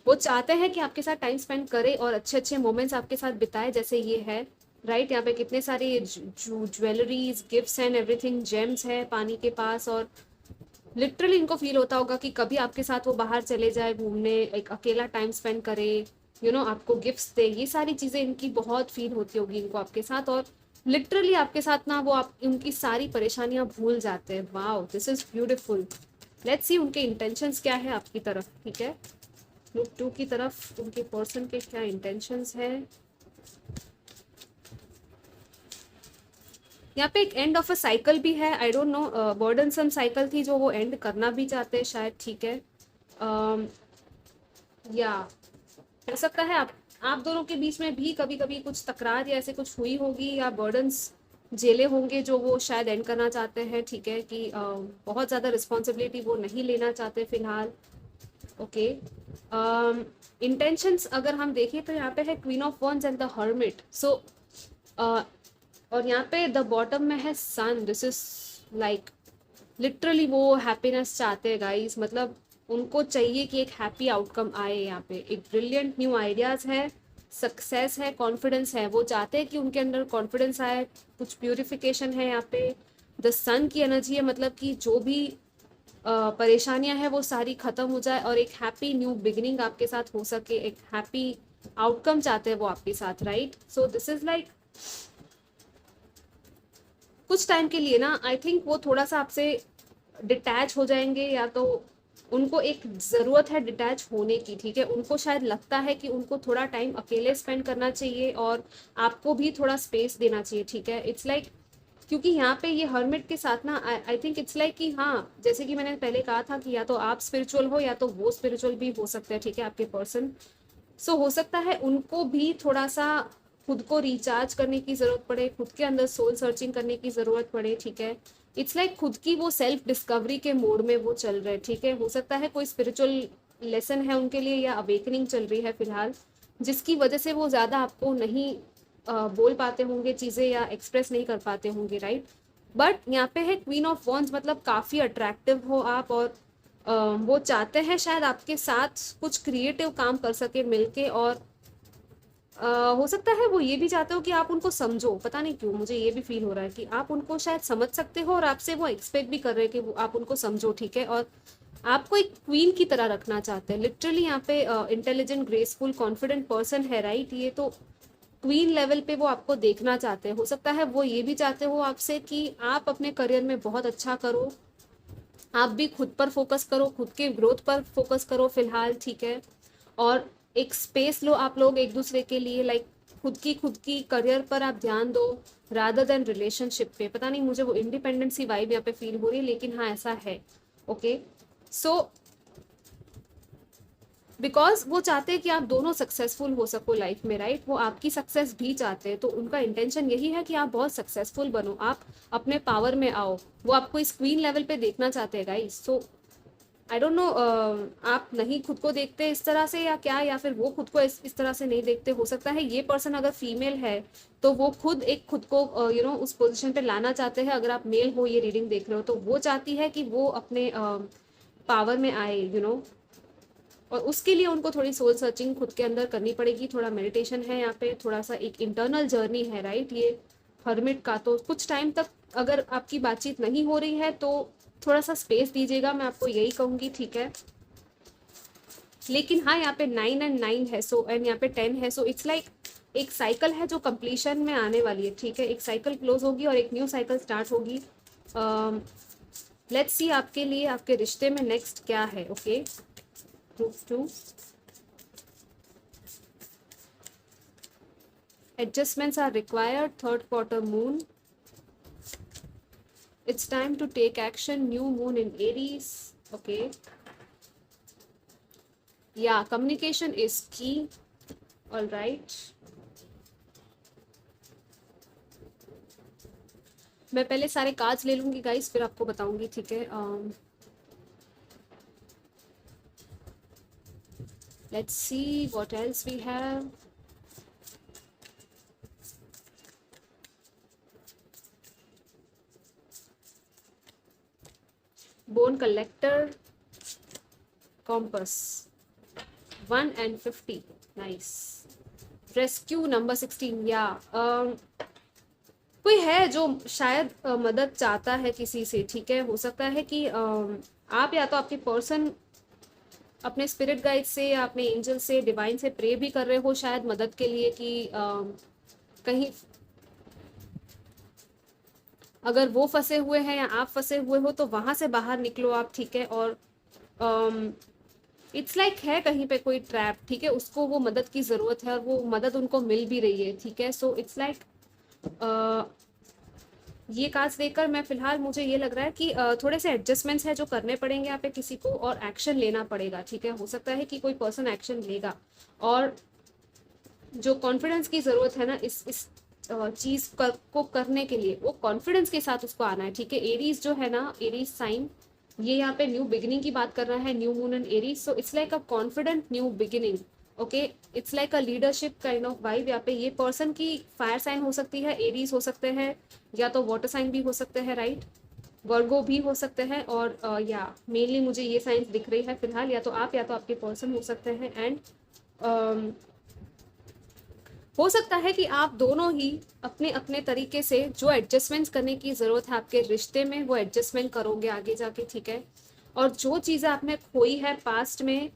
वो चाहते हैं कि आपके साथ टाइम स्पेंड करे और अच्छे अच्छे मोमेंट्स आपके साथ बिताए, जैसे ये है, राइट। यहाँ पे कितने सारे jewelleries, gifts and everything, James है पानी के पास, और लिटरली इनको फील होता होगा कि कभी आपके साथ वो बाहर चले जाए घूमने, एक अकेला टाइम स्पेंड करे, आपको गिफ्ट्स दे, ये सारी चीज़ें इनकी बहुत फील होती होगी इनको आपके साथ। और लिटरली आपके साथ ना वो आप उनकी सारी परेशानियां भूल जाते हैं। Wow, this is beautiful. Let's see उनके इंटेंशंस क्या है आपकी तरफ, ठीक है। ग्रुप टू की तरफ उनके पर्सन के क्या इंटेंशंस है। यहाँ पे एक एंड ऑफ अ साइकिल भी है, I don't know, burdensome cycle थी जो वो एंड करना भी चाहते हैं शायद, ठीक है। या हो सकता है आप दोनों के बीच में भी कभी कभी कुछ तकरार या ऐसे कुछ हुई होगी, या बर्डन्स झेले होंगे जो वो शायद एंड करना चाहते हैं, ठीक है, कि बहुत ज़्यादा रिस्पॉन्सिबिलिटी वो नहीं लेना चाहते फिलहाल, ओके। इंटेंशंस अगर हम देखें तो यहाँ पे है queen of wands and the hermit. So और यहाँ पे द बॉटम में है sun. This is like literally वो हैप्पीनेस चाहते हैं गाइस, मतलब उनको चाहिए कि एक हैप्पी आउटकम आए, यहाँ पे एक ब्रिलियंट न्यू आइडियाज़ है, सक्सेस है, कॉन्फिडेंस है, वो चाहते हैं कि उनके अंदर कॉन्फिडेंस आए, कुछ प्यूरिफिकेशन है यहाँ पे। द सन की एनर्जी है, मतलब कि जो भी परेशानियां हैं वो सारी खत्म हो जाए और एक हैप्पी न्यू बिगिनिंग आपके साथ हो सके, एक हैप्पी आउटकम चाहते हैं वो आपके साथ, right. So this is like कुछ टाइम के लिए ना आई थिंक वो थोड़ा सा आपसे डिटैच हो जाएंगे, या तो उनको एक ज़रूरत है डिटैच होने की, ठीक है। उनको शायद लगता है कि उनको थोड़ा टाइम अकेले स्पेंड करना चाहिए और आपको भी थोड़ा स्पेस देना चाहिए, ठीक है। इट्स लाइक क्योंकि यहाँ पे ये हर्मिट के साथ ना आई थिंक इट्स लाइक कि हाँ, जैसे कि मैंने पहले कहा था कि या तो आप स्पिरिचुअल हो या तो वो स्पिरिचुअल भी हो सकते हैं, ठीक है, आपके पर्सन। सो हो सकता है उनको भी थोड़ा सा खुद को रिचार्ज करने की ज़रूरत पड़े, खुद के अंदर सोल सर्चिंग करने की ज़रूरत पड़े, ठीक है। इट्स लाइक खुद की वो सेल्फ डिस्कवरी के मोड में वो चल रहे हैं, ठीक है। हो सकता है कोई स्पिरिचुअल लेसन है उनके लिए या अवेकनिंग चल रही है फिलहाल, जिसकी वजह से वो ज़्यादा आपको नहीं बोल पाते होंगे चीज़ें या एक्सप्रेस नहीं कर पाते होंगे, राइट। बट यहाँ पे है क्वीन ऑफ वॉन्ड्स, मतलब काफ़ी अट्रैक्टिव हो आप, और वो चाहते हैं शायद आपके साथ कुछ क्रिएटिव काम कर सके मिलके, और हो सकता है वो ये भी चाहते हो कि आप उनको समझो। पता नहीं क्यों मुझे ये भी फील हो रहा है कि आप उनको शायद समझ सकते हो, और आपसे वो एक्सपेक्ट भी कर रहे हैं कि वो आप उनको समझो, ठीक है। और आपको एक क्वीन की तरह रखना चाहते हैं लिटरली। यहाँ पे इंटेलिजेंट, ग्रेसफुल, कॉन्फिडेंट पर्सन है, राइट। ये तो क्वीन लेवल पे वो आपको देखना चाहते हैं। हो सकता है वो ये भी चाहते हो आपसे कि आप अपने करियर में बहुत अच्छा करो, आप भी खुद पर फोकस करो, खुद के ग्रोथ पर फोकस करो फिलहाल, ठीक है। और एक स्पेस लो आप लोग एक दूसरे के लिए, लाइक खुद की करियर पर आप ध्यान दो रादर देन रिलेशनशिप पे। पता नहीं मुझे वो इंडिपेंडेंसी वाइब यहाँ पे फील हो रही है, लेकिन हाँ ऐसा है। ओके, सो बिकॉज वो चाहते हैं कि आप दोनों सक्सेसफुल हो सको लाइफ में, राइट। वो आपकी सक्सेस भी चाहते हैं, तो उनका इंटेंशन यही है कि आप बहुत सक्सेसफुल बनो, आप अपने पावर में आओ। वो आपको इस क्वीन लेवल पे देखना चाहते हैं guys. So I don't know, आप नहीं खुद को देखते इस तरह से या क्या, या फिर वो खुद को इस तरह से नहीं देखते। हो सकता है ये पर्सन अगर फीमेल है तो वो खुद को उस पोजीशन पे लाना चाहते हैं। अगर आप मेल हो, ये रीडिंग देख रहे हो, तो वो चाहती है कि वो अपने पावर में आए, और उसके लिए उनको थोड़ी सोल सर्चिंग खुद के अंदर करनी पड़ेगी। थोड़ा मेडिटेशन है यहाँ पे, थोड़ा सा एक इंटरनल जर्नी है, राइट। ये हर्मिट का तो कुछ टाइम तक अगर आपकी बातचीत नहीं हो रही है तो थोड़ा सा स्पेस दीजिएगा, मैं आपको यही कहूँगी, ठीक है। लेकिन हाँ, यहाँ पे 9 एंड 9 है, सो एंड यहाँ पे 10 है, सो इट्स लाइक एक साइकिल है जो कंप्लीशन में आने वाली है, ठीक है। एक साइकिल क्लोज होगी और एक न्यू साइकिल स्टार्ट होगी। लेट्स सी आपके लिए आपके रिश्ते में नेक्स्ट क्या है। Okay, proof 2, adjustments are required, third quarter moon, it's time to take action, new moon in Aries. Okay, yeah, communication is key. All right, मैं पहले सारे कार्ड्स ले लूंगी गाइस, फिर आपको बताऊंगी, ठीक है। Let's see what else we have. Bone collector, compass, 1 and 50, nice. Rescue number 16, या कोई है जो शायद मदद चाहता है किसी से, ठीक है। हो सकता है कि आप या तो आपके पर्सन अपने स्पिरिट गाइड से या अपने एंजल से, डिवाइन से प्रे भी कर रहे हो शायद मदद के लिए, कि कहीं अगर वो फंसे हुए हैं या आप फंसे हुए हो तो वहां से बाहर निकलो आप, ठीक है। और इट्स लाइक है कहीं पे कोई ट्रैप, ठीक है, उसको वो मदद की ज़रूरत है और वो मदद उनको मिल भी रही है, ठीक है। सो इट्स लाइक ये कार्ड्स देखकर मैं फिलहाल मुझे ये लग रहा है कि थोड़े से एडजस्टमेंट्स हैं जो करने पड़ेंगे यहाँ पे किसी को, और एक्शन लेना पड़ेगा, ठीक है। हो सकता है कि कोई पर्सन एक्शन लेगा, और जो कॉन्फिडेंस की ज़रूरत है ना इस चीज़ को करने के लिए, वो कॉन्फिडेंस के साथ उसको आना है, ठीक है। एरीज जो है ना, एरीज साइन, ये यहाँ पे न्यू बिगिनिंग की बात कर रहा है, new moon and Aries. So it's like a confident new beginning. Okay, it's like a leadership kind of vibe. यहाँ पे ये पर्सन की फायर साइन हो सकती है, एरीज हो सकते हैं, या तो वाटर साइन भी हो सकते हैं, राइट, वर्गो भी हो सकते हैं। और या मेनली मुझे ये साइंस दिख रही है फिलहाल, या तो आप या तो आपके पर्सन हो सकते हैं। एंड हो सकता है कि आप दोनों ही अपने अपने तरीके से जो एडजस्टमेंट्स करने की ज़रूरत है आपके रिश्ते में, वो एडजस्टमेंट करोगे आगे जाके, ठीक है। और जो चीज़ें आपने खोई है पास्ट में,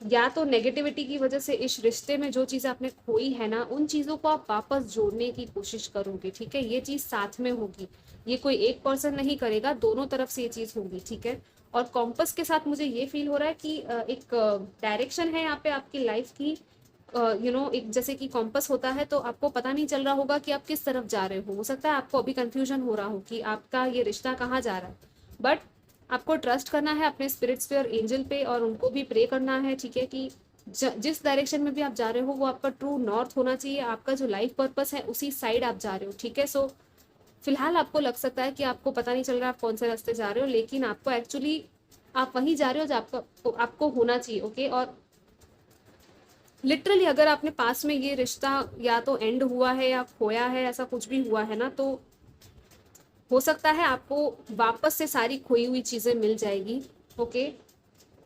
या तो नेगेटिविटी की वजह से इस रिश्ते में जो चीज़ें आपने खोई है ना, उन चीज़ों को आप वापस जोड़ने की कोशिश करोगे, ठीक है। ये चीज़ साथ में होगी, ये कोई एक पर्सन नहीं करेगा, दोनों तरफ से ये चीज़ होगी, ठीक है। और कॉम्पस के साथ मुझे ये फील हो रहा है कि एक डायरेक्शन है यहाँ पे आपकी लाइफ की। एक जैसे कि कॉम्पस होता है तो आपको पता नहीं चल रहा होगा कि आप किस तरफ जा रहे हो सकता है आपको अभी कंफ्यूजन हो रहा हो कि आपका ये रिश्ता कहाँ जा रहा है। बट आपको ट्रस्ट करना है अपने स्पिरिट्स पे और एंजल पे, और उनको भी प्रे करना है, ठीक है, कि जिस डायरेक्शन में भी आप जा रहे हो वो आपका ट्रू नॉर्थ होना चाहिए, आपका जो लाइफ पर्पस है उसी साइड आप जा रहे हो, ठीक है। सो फिलहाल आपको लग सकता है कि आपको पता नहीं चल रहा आप कौन से रास्ते जा रहे हो, लेकिन आपको एक्चुअली आप वहीं जा रहे हो जो आपका आपको होना चाहिए। ओके, और लिटरली अगर आपने पास में ये रिश्ता या तो एंड हुआ है या खोया है, ऐसा कुछ भी हुआ है ना, तो हो सकता है आपको वापस से सारी खोई हुई चीजें मिल जाएगी। ओके,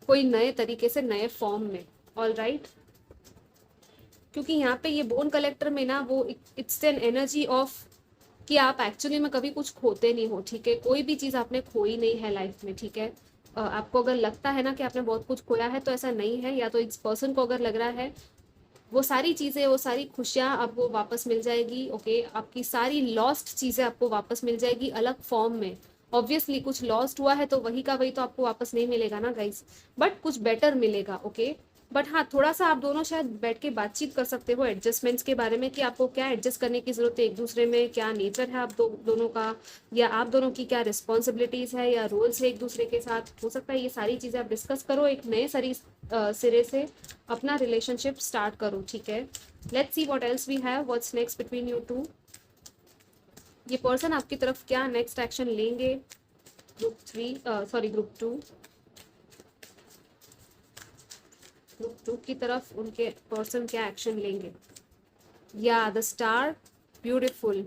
कोई नए तरीके से, नए फॉर्म में। ऑल राइट, क्योंकि यहाँ पे ये बोन कलेक्टर में ना वो इट्स एन एनर्जी ऑफ कि आप एक्चुअली में कभी कुछ खोते नहीं हो। ठीक है, कोई भी चीज़ आपने खोई नहीं है लाइफ में। ठीक है, आपको अगर लगता है ना कि आपने बहुत कुछ खोया है, तो ऐसा नहीं है। या तो इस पर्सन को अगर लग रहा है, वो सारी चीज़ें, वो सारी खुशियाँ आपको वापस मिल जाएगी। ओके, आपकी सारी लॉस्ट चीज़ें आपको वापस मिल जाएगी अलग फॉर्म में। ऑब्वियसली कुछ लॉस्ट हुआ है तो वही का वही तो आपको वापस नहीं मिलेगा ना गाइस, बट कुछ बेटर मिलेगा। ओके, बट हाँ, थोड़ा सा आप दोनों शायद बैठ के बातचीत कर सकते हो एडजस्टमेंट्स के बारे में, कि आपको क्या एडजस्ट करने की जरूरत है एक दूसरे में, क्या नेचर है आप दोनों का, या आप दोनों की क्या रिस्पॉन्सिबिलिटीज है या रोल्स है एक दूसरे के साथ। हो सकता है ये सारी चीज़ें आप डिस्कस करो, एक नए सिरे से अपना रिलेशनशिप स्टार्ट करो। ठीक है, let's see what else we have, what's next between you two. ये पर्सन आपकी तरफ क्या नेक्स्ट एक्शन लेंगे? ग्रुप टू, ग्रुप टू की तरफ उनके पर्सन क्या एक्शन लेंगे? या the star, beautiful,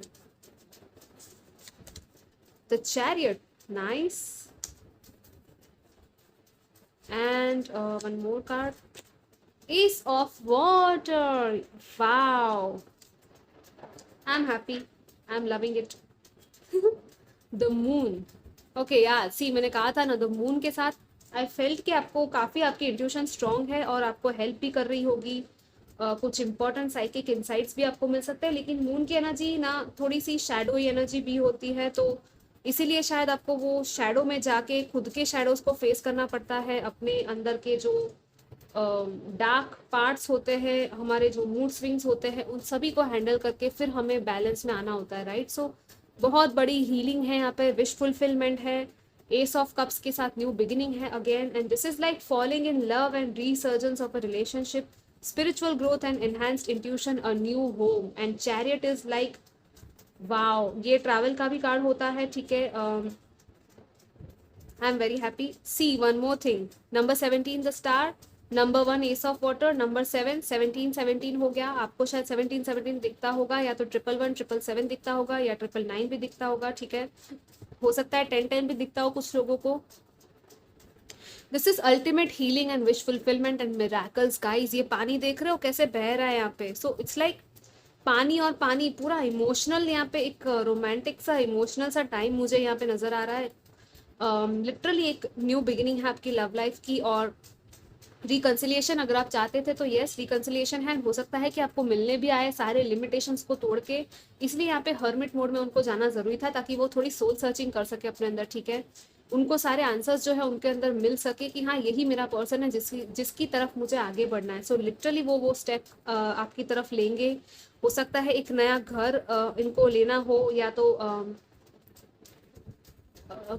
the chariot, nice, and one more card, ace of water, wow, I am happy, I am loving it. The moon, okay यार, see मैंने कहा था ना, द मून के साथ आई फेल्ट कि आपको काफ़ी, आपकी इंट्यूशन स्ट्रांग है और आपको हेल्प भी कर रही होगी। कुछ इंपॉर्टेंट साइकिक इंसाइट्स भी आपको मिल सकते हैं, लेकिन मून की एनर्जी ना थोड़ी सी शैडोई एनर्जी भी होती है, तो इसीलिए शायद आपको वो शैडो में जाके खुद के शैडोज को फेस करना पड़ता है। अपने अंदर के जो डार्क पार्ट्स होते हैं, हमारे जो मूड स्विंग्स होते हैं, उन सभी को हैंडल करके फिर हमें बैलेंस में आना होता है। राइट, सो बहुत बड़ी हीलिंग है यहाँ पे, विश फुलफिलमेंट है, एस ऑफ कप्स के साथ न्यू बिगिनिंग है again, and this is like falling in love and resurgence of a relationship, spiritual growth and enhanced intuition, a new home, and chariot is like wow, ये travel का भी card होता है। ठीक है, I am very happy. See one more thing, number 17 the star, number 1 ace of water, number 7 17 17 हो गया। आपको शायद 17 17 दिखता होगा, या तो 111 777 दिखता होगा, या 999 भी दिखता होगा। ठीक है, हो सकता है 10 10 भी दिखता हो कुछ लोगों को। This is ultimate healing and wish fulfilment and miracles guys. ये पानी देख रहे हो कैसे बह रहा है यहाँ पे, सो इट्स लाइक पानी, और पानी पूरा इमोशनल, यहाँ पे एक रोमांटिक सा इमोशनल सा टाइम मुझे यहाँ पे नजर आ रहा है। लिटरली एक न्यू बिगिनिंग है आपकी लव लाइफ की, और रिकन्सिलिएशन अगर आप चाहते थे तो यस, रिकन्सिलिएशन है। हो सकता है कि आपको मिलने भी आए सारे लिमिटेशंस को तोड़ के, इसलिए यहाँ पे हर्मिट मोड में उनको जाना जरूरी था, ताकि वो थोड़ी सोल सर्चिंग कर सके अपने अंदर। ठीक है, उनको सारे आंसर्स जो है उनके अंदर मिल सके कि हाँ, यही मेरा पर्सन है जिसकी तरफ मुझे आगे बढ़ना है। सो लिटरली वो स्टेप आपकी तरफ लेंगे। हो सकता है एक नया घर इनको लेना हो, या तो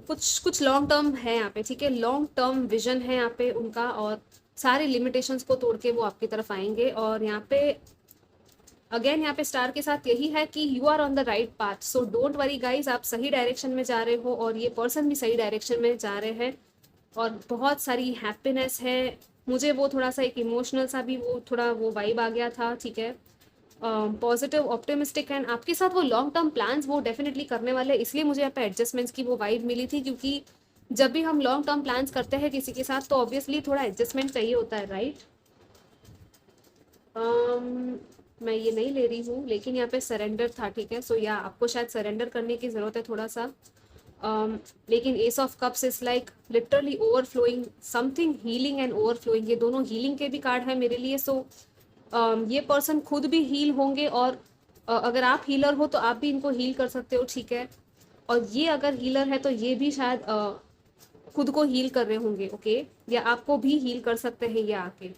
कुछ लॉन्ग टर्म है यहाँ पे। ठीक है, लॉन्ग टर्म विजन है यहाँ पे उनका, और सारे लिमिटेशंस को तोड़ के वो आपकी तरफ आएंगे। और यहाँ पे अगेन, यहाँ पे स्टार के साथ यही है कि you are on the right path, so don't worry guys, आप सही डायरेक्शन में जा रहे हो, और ये पर्सन भी सही डायरेक्शन में जा रहे हैं, और बहुत सारी हैप्पीनेस है। मुझे वो थोड़ा सा एक इमोशनल सा भी वो थोड़ा वो वाइब आ गया था। ठीक है, पॉजिटिव, ऑप्टिमिस्टिक, एंड आपके साथ वो लॉन्ग टर्म प्लान्स वो डेफिनेटली करने वाले, इसलिए मुझे यहाँ पे एडजस्टमेंट्स की वो वाइब मिली थी, क्योंकि जब भी हम लॉन्ग टर्म प्लान्स करते हैं किसी के साथ, तो ऑब्वियसली थोड़ा एडजस्टमेंट चाहिए होता है। राइट, मैं ये नहीं ले रही हूँ, लेकिन यहाँ पे सरेंडर था। ठीक है, सो या आपको शायद सरेंडर करने की ज़रूरत है थोड़ा सा। लेकिन S of cups is like literally overflowing, something healing and overflowing, ये दोनों हीलिंग के भी कार्ड है मेरे लिए। सो ये पर्सन खुद भी हील होंगे, और अगर आप हीलर हो तो आप भी इनको हील कर सकते हो। ठीक है, और ये अगर हीलर है तो ये भी शायद खुद को हील कर रहे होंगे। ओके, या आपको भी हील कर सकते हैं ये आके।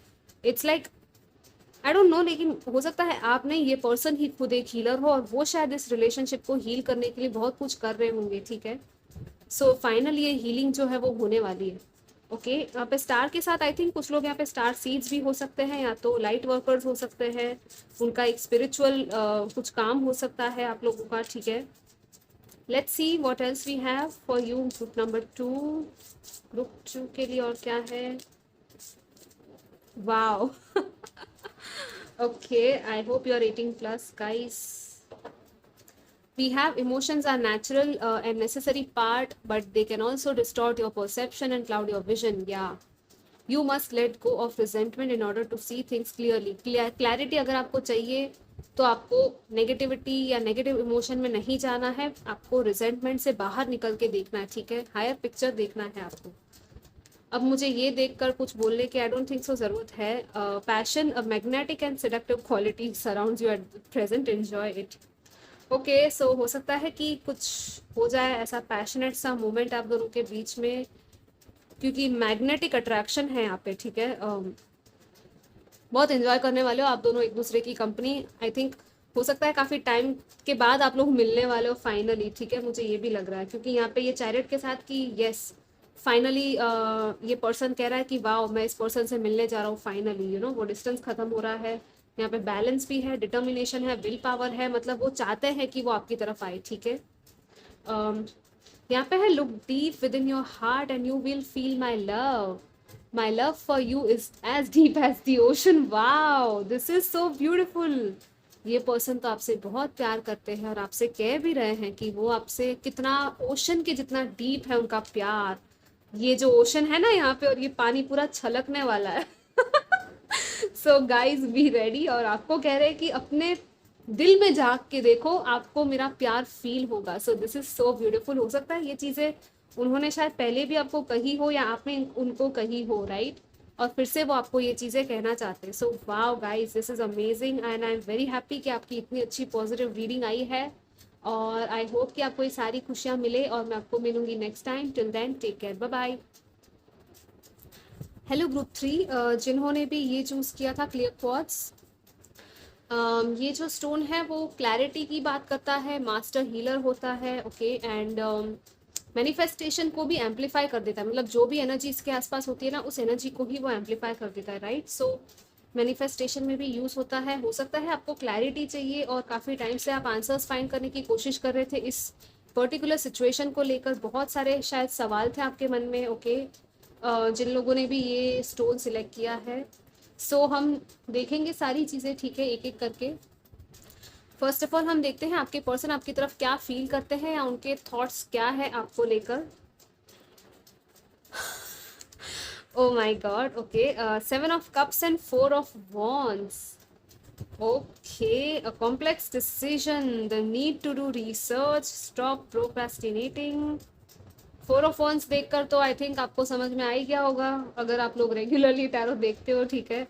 It's like I don't know, लेकिन हो सकता है आप नहीं, ये पर्सन ही खुद एक हीलर हो, और वो शायद इस रिलेशनशिप को हील करने के लिए बहुत कुछ कर रहे होंगे। ठीक है, सो फाइनली ये हीलिंग जो है वो होने वाली है। ओके, यहाँ पे स्टार के साथ आई थिंक कुछ लोग यहाँ पे स्टार सीड्स भी हो सकते हैं, या तो लाइट वर्कर्स हो सकते हैं, उनका एक स्पिरिचुअल कुछ काम हो सकता है आप लोगों का। ठीक है, let's see what else we have for you group number 2। Group 2 के लिए और क्या है? Wow okay, I hope you are 18 plus guys. We have emotions are natural and necessary part, but they can also distort your perception and cloud your vision. Yeah, you must let go of resentment in order to see things clearly. Clarity अगर आपको चाहिए तो आपको negativity या negative emotion में नहीं जाना है, आपको रिजेंटमेंट से बाहर निकल के देखना है, ठीक है? हायर पिक्चर देखना है आपको। अब मुझे ये देखकर कुछ बोलने की आई डोंट थिंक सो ज़रूरत है। Passion a magnetic and seductive quality surrounds you at present, enjoy it. Okay, so हो सकता है कि कुछ हो जाए ऐसा पैशनेट सा मोमेंट आप दोनों के बीच में, क्योंकि मैग्नेटिक अट्रैक्शन है यहाँ पे, ठीक है? बहुत एंजॉय करने वाले हो आप दोनों एक दूसरे की कंपनी। आई थिंक हो सकता है काफ़ी टाइम के बाद आप लोग मिलने वाले हो फाइनली, ठीक है? मुझे ये भी लग रहा है, क्योंकि यहाँ पे ये चैरियट के साथ कि यस फाइनली ये पर्सन कह रहा है कि वाओ मैं इस पर्सन से मिलने जा रहा हूँ फाइनली, यू नो वो डिस्टेंस खत्म हो रहा है। यहाँ पे बैलेंस भी है, डिटर्मिनेशन है, विल पावर है, मतलब वो चाहते हैं कि वो आपकी तरफ आए, ठीक है? यहाँ पे है look deep with in your heart and you will feel my love. My love for you is as deep as the ocean. Wow, this is so beautiful. ये पर्सन तो आपसे बहुत प्यार करते हैं और आपसे कह भी रहे हैं कि वो आपसे कितना ओशन के जितना डीप है उनका प्यार। ये जो ओशन है ना यहाँ पे, और ये पानी पूरा छलकने वाला है सो गाइज बी रेडी। और आपको कह रहे हैं कि अपने दिल में झांक के देखो, आपको मेरा प्यार फील होगा। सो दिस इज सो ब्यूटीफुल। हो सकता है ये चीज़ें उन्होंने शायद पहले भी आपको कही हो या आपने उनको कही हो, राइट? और फिर से वो आपको ये चीज़ें कहना चाहते हैं। So wow guys, this is amazing and I am very happy कि आपकी इतनी अच्छी पॉजिटिव रीडिंग आई है। और आई होप कि आपको ये सारी खुशियाँ मिले और मैं आपको मिलूंगी next time. Till then take care, bye bye. Hello group 3, जिन्होंने भी ये चूज़ किया था क्लियर क्वार्ट्ज, ये जो स्टोन है वो क्लैरिटी की बात करता है, मास्टर हीलर होता है, ओके? एंड मैनिफेस्टेशन को भी एम्पलीफाई कर देता है, मतलब जो भी एनर्जी इसके आसपास होती है ना, उस एनर्जी को ही वो एम्पलीफाई कर देता है, राइट? सो मैनिफेस्टेशन में भी यूज़ होता है। हो सकता है आपको क्लैरिटी चाहिए और काफ़ी टाइम से आप आंसर्स फाइंड करने की कोशिश कर रहे थे इस पर्टिकुलर सिचुएशन को लेकर, बहुत सारे शायद सवाल थे आपके मन में, ओके? जिन लोगों ने भी ये स्टोन सिलेक्ट किया है, सो हम देखेंगे सारी चीज़ें, ठीक है, एक एक करके। फर्स्ट ऑफ ऑल हम देखते हैं आपके पर्सन आपकी तरफ क्या फील करते हैं या उनके थॉट्स क्या है आपको लेकर। Oh my God, okay, 7 of cups and 4 of wands. Okay, a complex decision, the need to do research, stop procrastinating. 4 of wands देखकर तो आई थिंक आपको समझ में आ ही गया होगा, अगर आप लोग रेगुलरली टैरो देखते हो, ठीक है?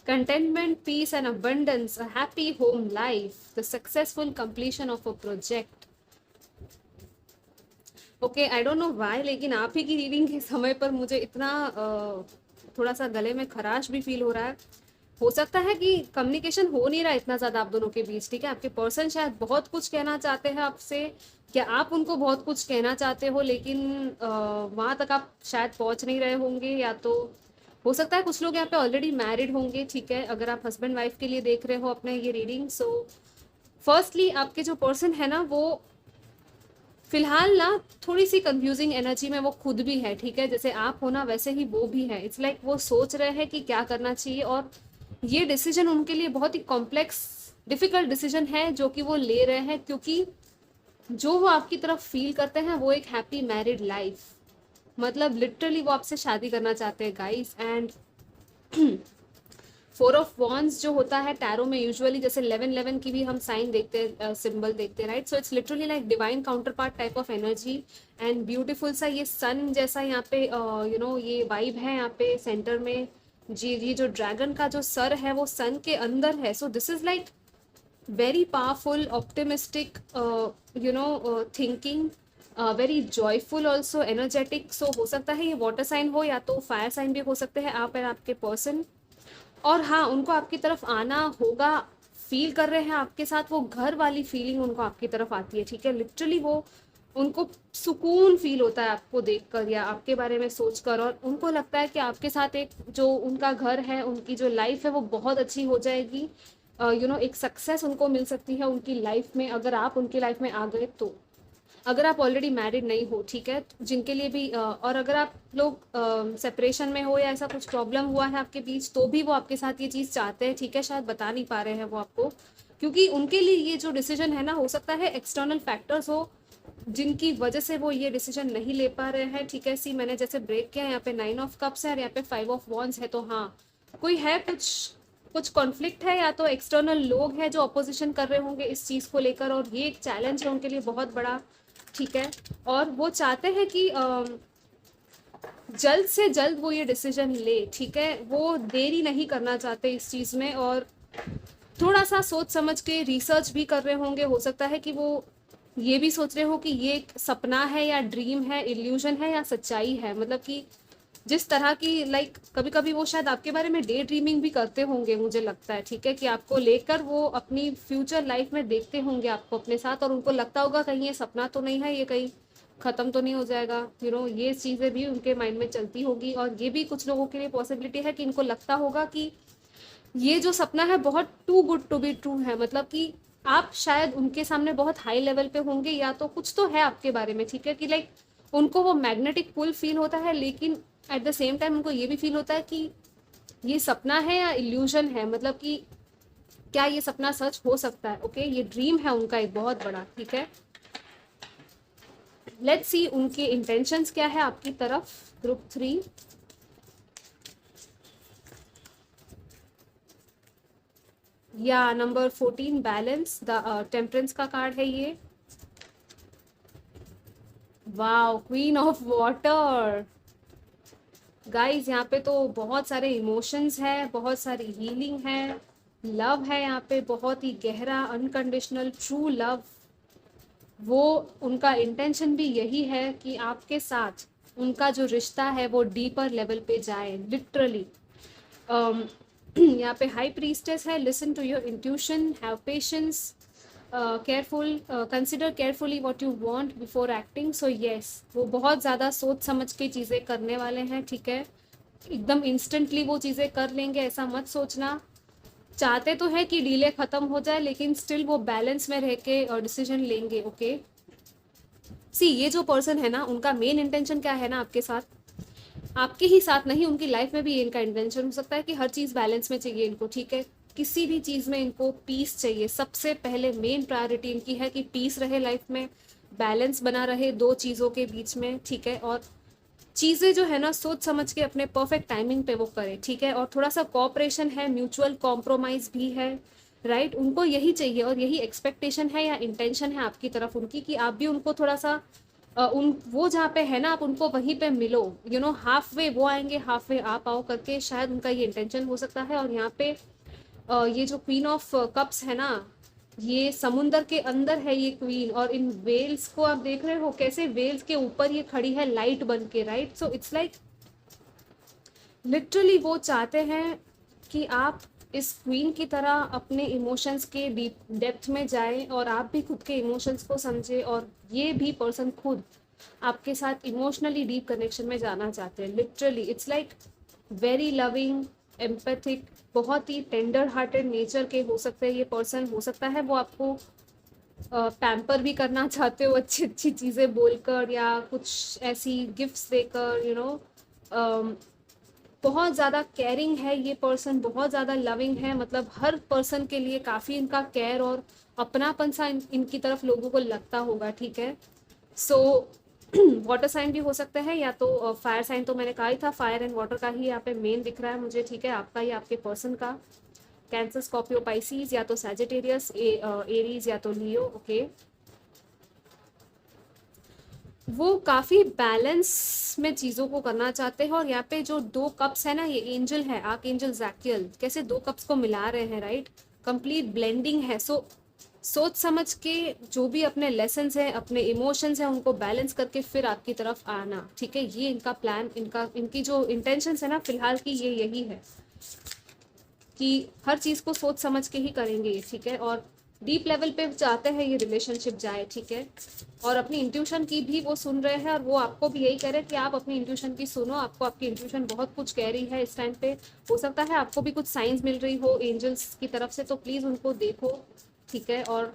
Contentment, peace and abundance, a happy home life, the successful completion of a project. Okay, I don't know why, लेकिन आप ही की रीडिंग के समय पर मुझे इतना थोड़ा सा गले में खराश भी फील हो रहा है। हो सकता है कि कम्युनिकेशन हो नहीं रहा इतना ज़्यादा आप दोनों के बीच, ठीक है? आपके पर्सन शायद बहुत कुछ कहना चाहते हैं आपसे, या आप उनको बहुत कुछ कहना चाहते हो, लेकिन वहाँ तक आप शायद पहुँच नहीं रहे होंगे, या तो हो सकता है कुछ लोग यहाँ पे ऑलरेडी मैरिड होंगे, ठीक है? अगर आप हस्बैंड वाइफ के लिए देख रहे हो अपने ये रीडिंग, सो फर्स्टली आपके जो पर्सन है ना, वो फिलहाल ना थोड़ी सी कंफ्यूजिंग एनर्जी में वो खुद भी है, ठीक है? जैसे आप हो ना, वैसे ही वो भी है। इट्स लाइक वो सोच रहे हैं कि क्या करना चाहिए, और ये डिसीजन उनके लिए बहुत ही कॉम्प्लेक्स डिफिकल्ट डिसीजन है जो कि वो ले रहे हैं, क्योंकि जो वो आपकी तरफ फील करते हैं वो एक हैप्पी मैरिड लाइफ, मतलब लिटरली वो आपसे शादी करना चाहते हैं गाइस। एंड 4 ऑफ वॉन्ड्स जो होता है टैरो में यूजुअली, जैसे 11 की भी हम साइन देखते हैं, सिंबल देखते हैं, right? So it's literally like divine counter part type of energy and beautiful सा ये सन जैसा यहाँ पे यू नो ये वाइब है यहाँ पे सेंटर में जी। ये जो ड्रैगन का जो सर है वो सन के अंदर है। So this is like very powerful, optimistic, you know thinking, very joyful also, energetic. So हो सकता है ये वाटर साइन हो या तो फायर साइन भी हो सकते हैं आप और आपके पर्सन। और हाँ, उनको आपकी तरफ आना होगा, फील कर रहे हैं आपके साथ, वो घर वाली फीलिंग उनको आपकी तरफ आती है, ठीक है? लिटरली वो उनको सुकून फील होता है आपको देखकर या आपके बारे में सोचकर, और उनको लगता है कि आपके साथ एक जो उनका घर है, उनकी जो लाइफ है वो बहुत अच्छी हो जाएगी। यू नो एक सक्सेस उनको मिल सकती है उनकी लाइफ में, अगर आप उनकी लाइफ में आ गए तो। अगर आप ऑलरेडी मैरिड नहीं हो, ठीक है, तो जिनके लिए भी और अगर आप लोग सेपरेशन में हो या ऐसा कुछ प्रॉब्लम हुआ है आपके बीच, तो भी वो आपके साथ ये चीज़ चाहते हैं, ठीक है, शायद बता नहीं पा रहे हैं वो आपको, क्योंकि उनके लिए ये जो डिसीजन है ना, हो सकता है एक्सटर्नल फैक्टर्स हो जिनकी वजह से वो ये डिसीजन नहीं ले पा रहे हैं, ठीक है। सी मैंने जैसे ब्रेक किया, यहाँ पे 9 ऑफ कप्स है और यहाँ पे 5 ऑफ वॉन्ड्स है, तो हाँ, कोई है, कुछ कुछ कॉन्फ्लिक्ट है, या तो एक्सटर्नल लोग हैं जो अपोजिशन कर रहे होंगे इस चीज़ को लेकर, और ये एक चैलेंज है उनके लिए बहुत बड़ा, ठीक है। और वो चाहते हैं कि जल्द से जल्द वो ये डिसीजन ले, ठीक है, वो देरी नहीं करना चाहते इस चीज़ में, और थोड़ा सा सोच समझ के रिसर्च भी कर रहे होंगे। हो सकता है कि वो ये भी सोच रहे हो कि ये एक सपना है या ड्रीम है, इल्यूजन है या सच्चाई है, मतलब कि जिस तरह की लाइक कभी कभी वो शायद आपके बारे में डे ड्रीमिंग भी करते होंगे, मुझे लगता है, ठीक है, कि आपको लेकर वो अपनी फ्यूचर लाइफ में देखते होंगे आपको अपने साथ, और उनको लगता होगा कहीं ये सपना तो नहीं है, ये कहीं ख़त्म तो नहीं हो जाएगा, ये चीज़ें भी उनके माइंड में चलती होगी। और ये भी कुछ लोगों के लिए पॉसिबिलिटी है कि इनको लगता होगा कि ये जो सपना है बहुत too good to be true है, मतलब कि आप शायद उनके सामने बहुत हाई लेवल पे होंगे, या तो कुछ तो है आपके बारे में, ठीक है, कि लाइक उनको वो मैग्नेटिक पुल फील होता है, लेकिन एट द सेम टाइम उनको ये भी फील होता है कि ये सपना है या इल्यूजन है, मतलब कि क्या ये सपना सच हो सकता है। ओके, ये ड्रीम है उनका एक बहुत बड़ा, ठीक है। लेट्स सी उनके इंटेंशंस क्या है आपकी तरफ, ग्रुप 3। या नंबर 14 बैलेंस, द टेम्परेंस का कार्ड है ये। Wow, queen of water. Guys यहाँ पे तो बहुत सारे इमोशंस है, बहुत सारी हीलिंग है, लव है यहाँ पे, बहुत ही गहरा अनकंडीशनल ट्रू लव। वो उनका इंटेंशन भी यही है कि आपके साथ उनका जो रिश्ता है वो डीपर लेवल पे जाए, लिटरली। यहाँ पे हाई प्रीस्टेस है, listen to your intuition, have patience, careful, consider carefully what you want before acting. So yes, वो बहुत ज़्यादा सोच समझ के चीज़ें करने वाले हैं, ठीक है, एकदम इंस्टेंटली वो चीज़ें कर लेंगे, ऐसा मत सोचना। चाहते तो है कि डीले ख़त्म हो जाए, लेकिन स्टिल वो बैलेंस में रह के डिसीजन लेंगे। ओके, सी ये जो पर्सन है ना, उनका मेन इंटेंशन क्या है ना आपके साथ, आपके ही साथ नहीं, उनकी लाइफ में भी इनका इंटेंशन हो सकता है कि हर चीज़ बैलेंस में चाहिए इनको, ठीक है, किसी भी चीज़ में इनको पीस चाहिए। सबसे पहले मेन प्रायोरिटी इनकी है कि पीस रहे लाइफ में, बैलेंस बना रहे दो चीज़ों के बीच में, ठीक है, और चीज़ें जो है ना सोच समझ के अपने परफेक्ट टाइमिंग पे वो करें, ठीक है। और थोड़ा सा कॉपरेशन है, म्यूचुअल कॉम्प्रोमाइज़ भी है, राइट, उनको यही चाहिए और यही एक्सपेक्टेशन है या इंटेंशन है आपकी तरफ उनकी, कि आप भी उनको थोड़ा सा उन वो जहाँ पे है ना आप उनको वहीं पे मिलो, हाफ वे वो आएंगे, हाफ वे आप आओ करके, शायद उनका ये इंटेंशन हो सकता है। और यहाँ पे ये जो क्वीन ऑफ कप्स है ना, ये समुंदर के अंदर है ये क्वीन, और इन वेल्स को आप देख रहे हो कैसे वेल्स के ऊपर ये खड़ी है लाइट बन के, right. So it's like literally वो चाहते हैं कि आप इस क्वीन की तरह अपने इमोशंस के डीप डेप्थ में जाएं, और आप भी खुद के इमोशंस को समझें, और ये भी पर्सन खुद आपके साथ इमोशनली डीप कनेक्शन में जाना चाहते हैं। Literally it's like very loving, empathic, बहुत ही टेंडर हार्टेड नेचर के हो सकते हैं ये पर्सन। हो सकता है वो आपको पैम्पर भी करना चाहते हो अच्छी अच्छी चीज़ें बोलकर, या कुछ ऐसी गिफ्ट्स देकर, बहुत ज़्यादा केयरिंग है ये पर्सन, बहुत ज़्यादा लविंग है, मतलब हर पर्सन के लिए काफ़ी इनका केयर और अपनापन सा इनकी तरफ लोगों को लगता होगा, ठीक है। सो वाटर साइन भी हो सकता है, या तो फायर साइन, तो मैंने कहा ही था फायर एंड वाटर का ही यहाँ पे मेन दिख रहा है मुझे, ठीक है, आपका या आपके पर्सन का। कैंसर, स्कॉर्पियो, पाइसीज, या तो सैजिटेरियस, एरीज, या तो लियो। ओके, वो काफ़ी बैलेंस में चीज़ों को करना चाहते हैं। और यहाँ पे जो 2 कप्स है ना, ये एंजल है, आर्क एंजल ज़ैकियल, कैसे 2 कप्स को मिला रहे हैं, राइट, कंप्लीट ब्लेंडिंग है। सोच समझ के जो भी अपने लेसन्स हैं, अपने इमोशंस हैं, उनको बैलेंस करके फिर आपकी तरफ आना, ठीक है, ये इनका प्लान, इनकी जो इंटेंशंस है ना फिलहाल की, ये यही है कि हर चीज़ को सोच समझ के ही करेंगे, ठीक है, और डीप लेवल पे चाहते हैं ये रिलेशनशिप जाए, ठीक है। और अपनी इंट्यूशन की भी वो सुन रहे हैं, और वो आपको भी यही कह रहे हैं कि आप अपनी इंट्यूशन की सुनो, आपको आपकी इंट्यूशन बहुत कुछ कह रही है इस टाइम पे। हो सकता है आपको भी कुछ साइंस मिल रही हो एंजल्स की तरफ से, तो प्लीज़ उनको देखो, ठीक है। और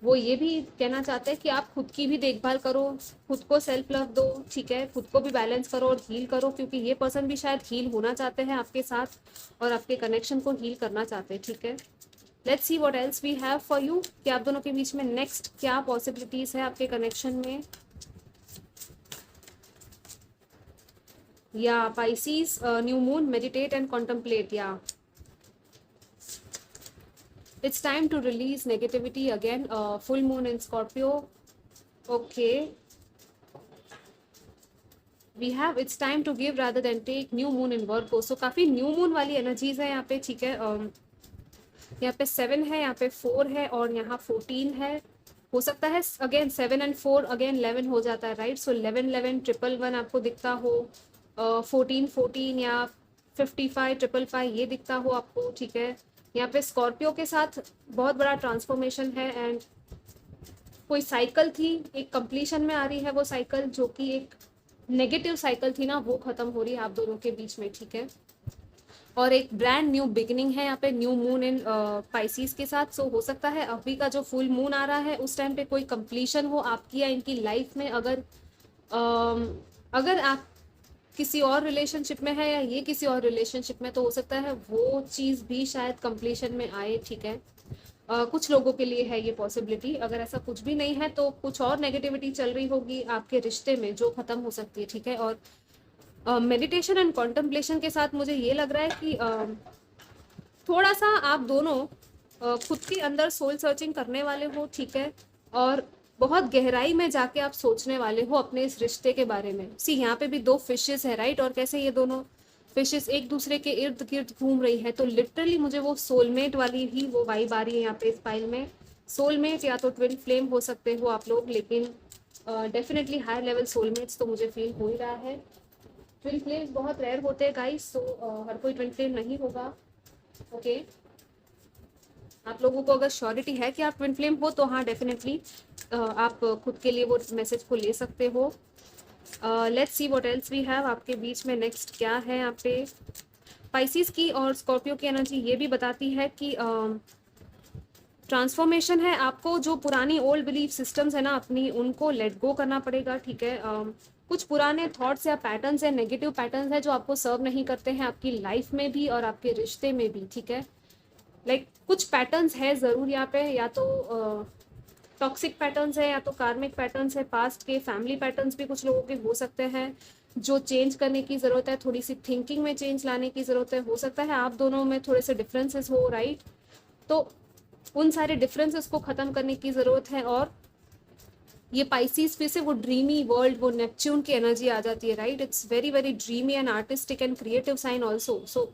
वो ये भी कहना चाहते हैं कि आप खुद की भी देखभाल करो, खुद को सेल्फ लव दो, ठीक है, खुद को भी बैलेंस करो और हील करो, क्योंकि ये पर्सन भी शायद हील होना चाहते हैं आपके साथ और आपके कनेक्शन को हील करना चाहते हैं, ठीक है। Let's see what else we have for you, कि आप दोनों के बीच में नेक्स्ट क्या पॉसिबिलिटीज है आपके कनेक्शन में। या Pisces, new moon, meditate and contemplate. या it's time to release negativity again, full moon in Scorpio. Okay, we have it's time to give rather than take, new moon in Virgo. So काफी new moon वाली energies है यहाँ पे, ठीक है। यहाँ पे 7 है, यहाँ पे 4 है और यहाँ 14 है। हो सकता है अगेन 7 and 4 अगेन 11 हो जाता है, राइट। सो 11 11 111 आपको दिखता हो, 14 14 या 55 555 ये दिखता हो आपको, ठीक है। यहाँ पे स्कॉर्पियो के साथ बहुत बड़ा ट्रांसफॉर्मेशन है एंड कोई साइकिल थी, एक कंप्लीशन में आ रही है वो साइकिल, जो कि एक नेगेटिव साइकिल थी ना, वो खत्म हो रही है आप दोनों के बीच में, ठीक है। और एक ब्रांड न्यू बिगिनिंग है यहाँ पे, न्यू मून इन पाइसीज के साथ। सो हो सकता है अभी का जो फुल मून आ रहा है उस टाइम पे कोई कंप्लीशन हो आपकी या इनकी लाइफ में। अगर आप किसी और रिलेशनशिप में है या ये किसी और रिलेशनशिप में, तो हो सकता है वो चीज़ भी शायद कंप्लीशन में आए, ठीक है। कुछ लोगों के लिए है ये पॉसिबिलिटी। अगर ऐसा कुछ भी नहीं है तो कुछ और नेगेटिविटी चल रही होगी आपके रिश्ते में जो ख़त्म हो सकती है, ठीक है। और मेडिटेशन एंड कॉन्टम्पलेशन के साथ मुझे ये लग रहा है कि थोड़ा सा आप दोनों खुद के अंदर सोल सर्चिंग करने वाले हो, ठीक है। और बहुत गहराई में जाके आप सोचने वाले हो अपने इस रिश्ते के बारे में। सी यहाँ पे भी 2 फिशेस है, राइट। और कैसे ये दोनों फिशेस एक दूसरे के इर्द गिर्द घूम रही है, तो लिटरली मुझे वो सोलमेट वाली ही वो वाइब आ रही है यहाँ पे इस फाइल में। सोलमेट या तो ट्विन फ्लेम हो सकते हो आप लोग, लेकिन डेफिनेटली हायर लेवल सोलमेट्स तो मुझे फील हो ही रहा है। ट्विन फ्लेम्स बहुत रेयर होते हैं गाइस, तो हर कोई ट्विन फ्लेम नहीं होगा, ओके। आप लोगों को अगर श्योरिटी है कि आप ट्विन फ्लेम हो तो हाँ डेफिनेटली आप खुद के लिए वो मैसेज को ले सकते हो। Let's see what else we have आपके बीच में नेक्स्ट क्या है यहाँ पे। पाइसिस की और स्कॉर्पियो की एनर्जी ये भी बताती है कि ट्रांसफॉर्मेशन है। आपको जो पुरानी ओल्ड बिलीफ सिस्टम्स है ना अपनी, उनको लेट गो करना पड़ेगा, ठीक है। कुछ पुराने थॉट्स या पैटर्न्स है, नेगेटिव पैटर्न्स है जो आपको सर्व नहीं करते हैं आपकी लाइफ में भी और आपके रिश्ते में भी, ठीक है। लाइक कुछ पैटर्न्स है ज़रूर यहाँ पे, या तो टॉक्सिक पैटर्न्स है या तो कार्मिक पैटर्न्स है, पास्ट के फैमिली पैटर्न्स भी कुछ लोगों के हो सकते हैं जो चेंज करने की ज़रूरत है। थोड़ी सी थिंकिंग में चेंज लाने की ज़रूरत है। हो सकता है आप दोनों में थोड़े से डिफरेंसेस हो, राइट। तो उन सारे डिफरेंसेस को ख़त्म करने की ज़रूरत है। और ये पाइसीज फिर से वो ड्रीमी वर्ल्ड, वो नेपच्यून की एनर्जी आ जाती है, right. It's very very dreamy and artistic and creative sign also. So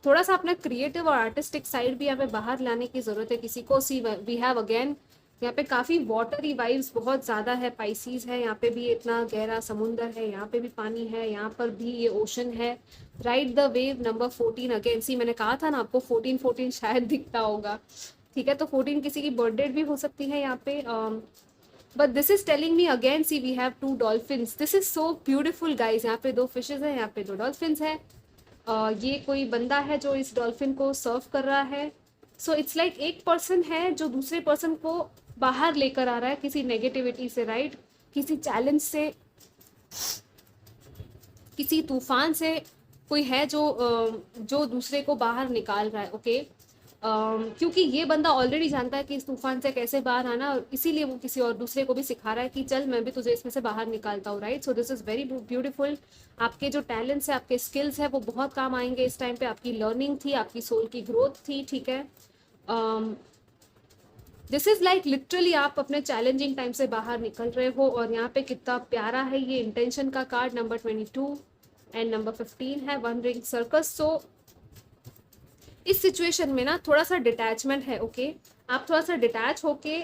थोड़ा सा अपना क्रिएटिव और आर्टिस्टिक साइड भी यहाँ पे बाहर लाने की ज़रूरत है किसी को। सी वी हैव अगेन यहाँ पे काफ़ी वाटरी वाइब्स बहुत ज़्यादा है, पाइसीज है। यहाँ पे भी इतना गहरा समुंदर है, यहाँ पे भी पानी है, यहाँ पर भी ये ओशन है, right. The wave number 14 again, see मैंने कहा था ना आपको 14 14 शायद दिखता होगा, ठीक है। तो 14 किसी की बर्थ डेट भी हो सकती है यहाँ पे। But this is telling me again, see we have 2 dolphins. This is so beautiful guys. यहाँ पे 2 फिशेज है, यहाँ पे 2 डॉल्फिन्स है। ये कोई बंदा है जो इस डॉल्फिन को सर्व कर रहा है। सो इट्स लाइक एक पर्सन है जो दूसरे पर्सन को बाहर लेकर आ रहा है किसी नेगेटिविटी से, राइट। किसी चैलेंज से, किसी तूफान से कोई है जो दूसरे को बाहर निकाल रहा है, ओके। क्योंकि ये बंदा ऑलरेडी जानता है कि इस तूफान से कैसे बाहर आना, और इसीलिए वो किसी और दूसरे को भी सिखा रहा है कि चल मैं भी तुझे इसमें से बाहर निकालता हूँ, right. So this is very beautiful. आपके जो टैलेंट्स है, आपके स्किल्स है, वो बहुत काम आएंगे इस टाइम पे। आपकी लर्निंग थी, आपकी सोल की ग्रोथ थी, ठीक है। दिस इज़ लाइक लिटरली आप अपने चैलेंजिंग टाइम से बाहर निकल रहे हो। और यहाँ पे कितना प्यारा है ये इंटेंशन का कार्ड, नंबर 22 एंड नंबर 15 है, 1 रिंग सर्कस। सो इस सिचुएशन में ना थोड़ा सा डिटैचमेंट है, ओके। आप थोड़ा सा डिटैच होके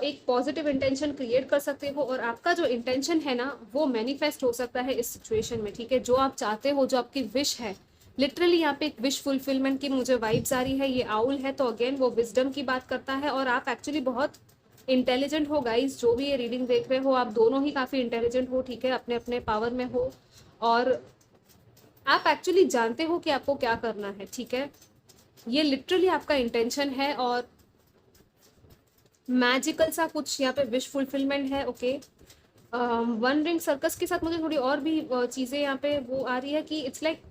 एक पॉजिटिव इंटेंशन क्रिएट कर सकते हो, और आपका जो इंटेंशन है ना वो मैनिफेस्ट हो सकता है इस सिचुएशन में, ठीक है। जो आप चाहते हो, जो आपकी विश है, लिटरली यहाँ पे एक विश फुलफिलमेंट की मुझे वाइब्स आ रही है। ये आउल है तो अगेन वो विजडम की बात करता है। और आप एक्चुअली बहुत इंटेलिजेंट हो गाइज, जो भी ये रीडिंग देख रहे हो आप दोनों ही काफ़ी इंटेलिजेंट हो, ठीक है, अपने अपने पावर में हो। और आप एक्चुअली जानते हो कि आपको क्या करना है, ठीक है। ये लिटरली आपका इंटेंशन है। और मैजिकल सा कुछ यहाँ पे विश फुलफिलमेंट है। ओके, वन रिंग सर्कस के साथ मुझे थोड़ी और भी चीज़ें यहाँ पे वो आ रही है कि इट्स लाइक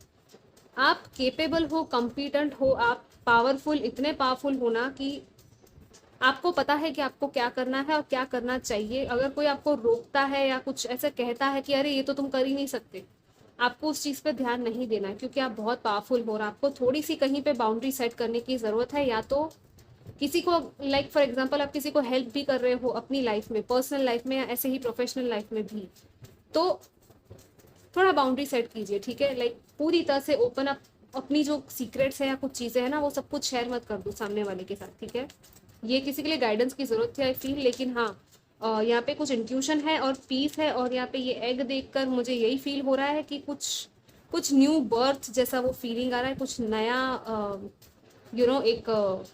आप केपेबल हो, कॉम्पिटेंट हो, आप पावरफुल, इतने पावरफुल हो ना कि आपको पता है कि आपको क्या करना है और क्या करना चाहिए। अगर कोई आपको रोकता है या कुछ ऐसा कहता है कि अरे ये तो तुम कर ही नहीं सकते, आपको उस चीज़ पे ध्यान नहीं देना है, क्योंकि आप बहुत पावरफुल हो और आपको थोड़ी सी कहीं पे बाउंड्री सेट करने की ज़रूरत है। या तो किसी को, लाइक फॉर एग्जांपल, आप किसी को हेल्प भी कर रहे हो अपनी लाइफ में, पर्सनल लाइफ में या ऐसे ही प्रोफेशनल लाइफ में भी, तो थोड़ा बाउंड्री सेट कीजिए, ठीक है। लाइक पूरी तरह से ओपन अप, अपनी जो सीक्रेट्स है या कुछ चीज़ें हैं ना, वो सब कुछ शेयर मत कर दो सामने वाले के साथ, ठीक है। ये किसी के लिए गाइडेंस की ज़रूरत है आई फील, लेकिन हाँ, यहाँ पे कुछ इंट्यूशन है और पीस है। और यहाँ पे ये एग देखकर मुझे यही फील हो रहा है कि कुछ कुछ न्यू बर्थ जैसा वो फीलिंग आ रहा है, कुछ नया एक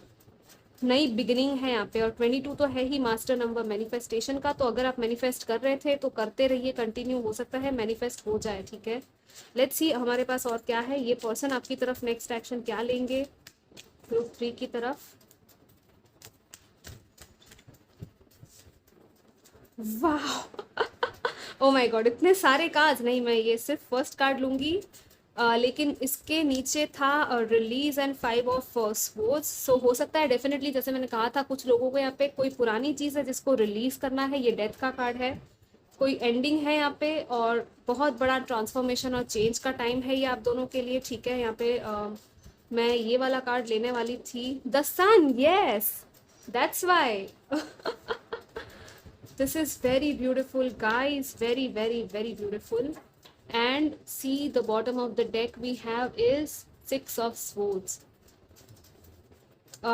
नई बिगिनिंग है यहाँ पे। और 22 तो है ही मास्टर नंबर मैनिफेस्टेशन का, तो अगर आप मैनिफेस्ट कर रहे थे तो करते रहिए, कंटिन्यू, हो सकता है मैनिफेस्ट हो जाए, ठीक है। लेट्स सी हमारे पास और क्या है। ये पर्सन आपकी तरफ नेक्स्ट एक्शन क्या लेंगे ग्रुप 3 की तरफ। वाह ओ माय गॉड, इतने सारे कार्ड्स। नहीं, मैं ये सिर्फ फर्स्ट कार्ड लूंगी, लेकिन इसके नीचे था रिलीज एंड 5 ऑफ स्वॉर्ड्स। सो हो सकता है डेफिनेटली, जैसे मैंने कहा था, कुछ लोगों को यहाँ पे कोई पुरानी चीज़ है जिसको रिलीज करना है। ये डेथ का कार्ड है, कोई एंडिंग है यहाँ पे, और बहुत बड़ा ट्रांसफॉर्मेशन और चेंज का टाइम है ये आप दोनों के लिए, ठीक है। यहाँ पे मैं ये वाला कार्ड लेने वाली थी, the sun, yes, that's why this is very beautiful guys, very very very beautiful. And see, the bottom of the deck we have is 6 of swords,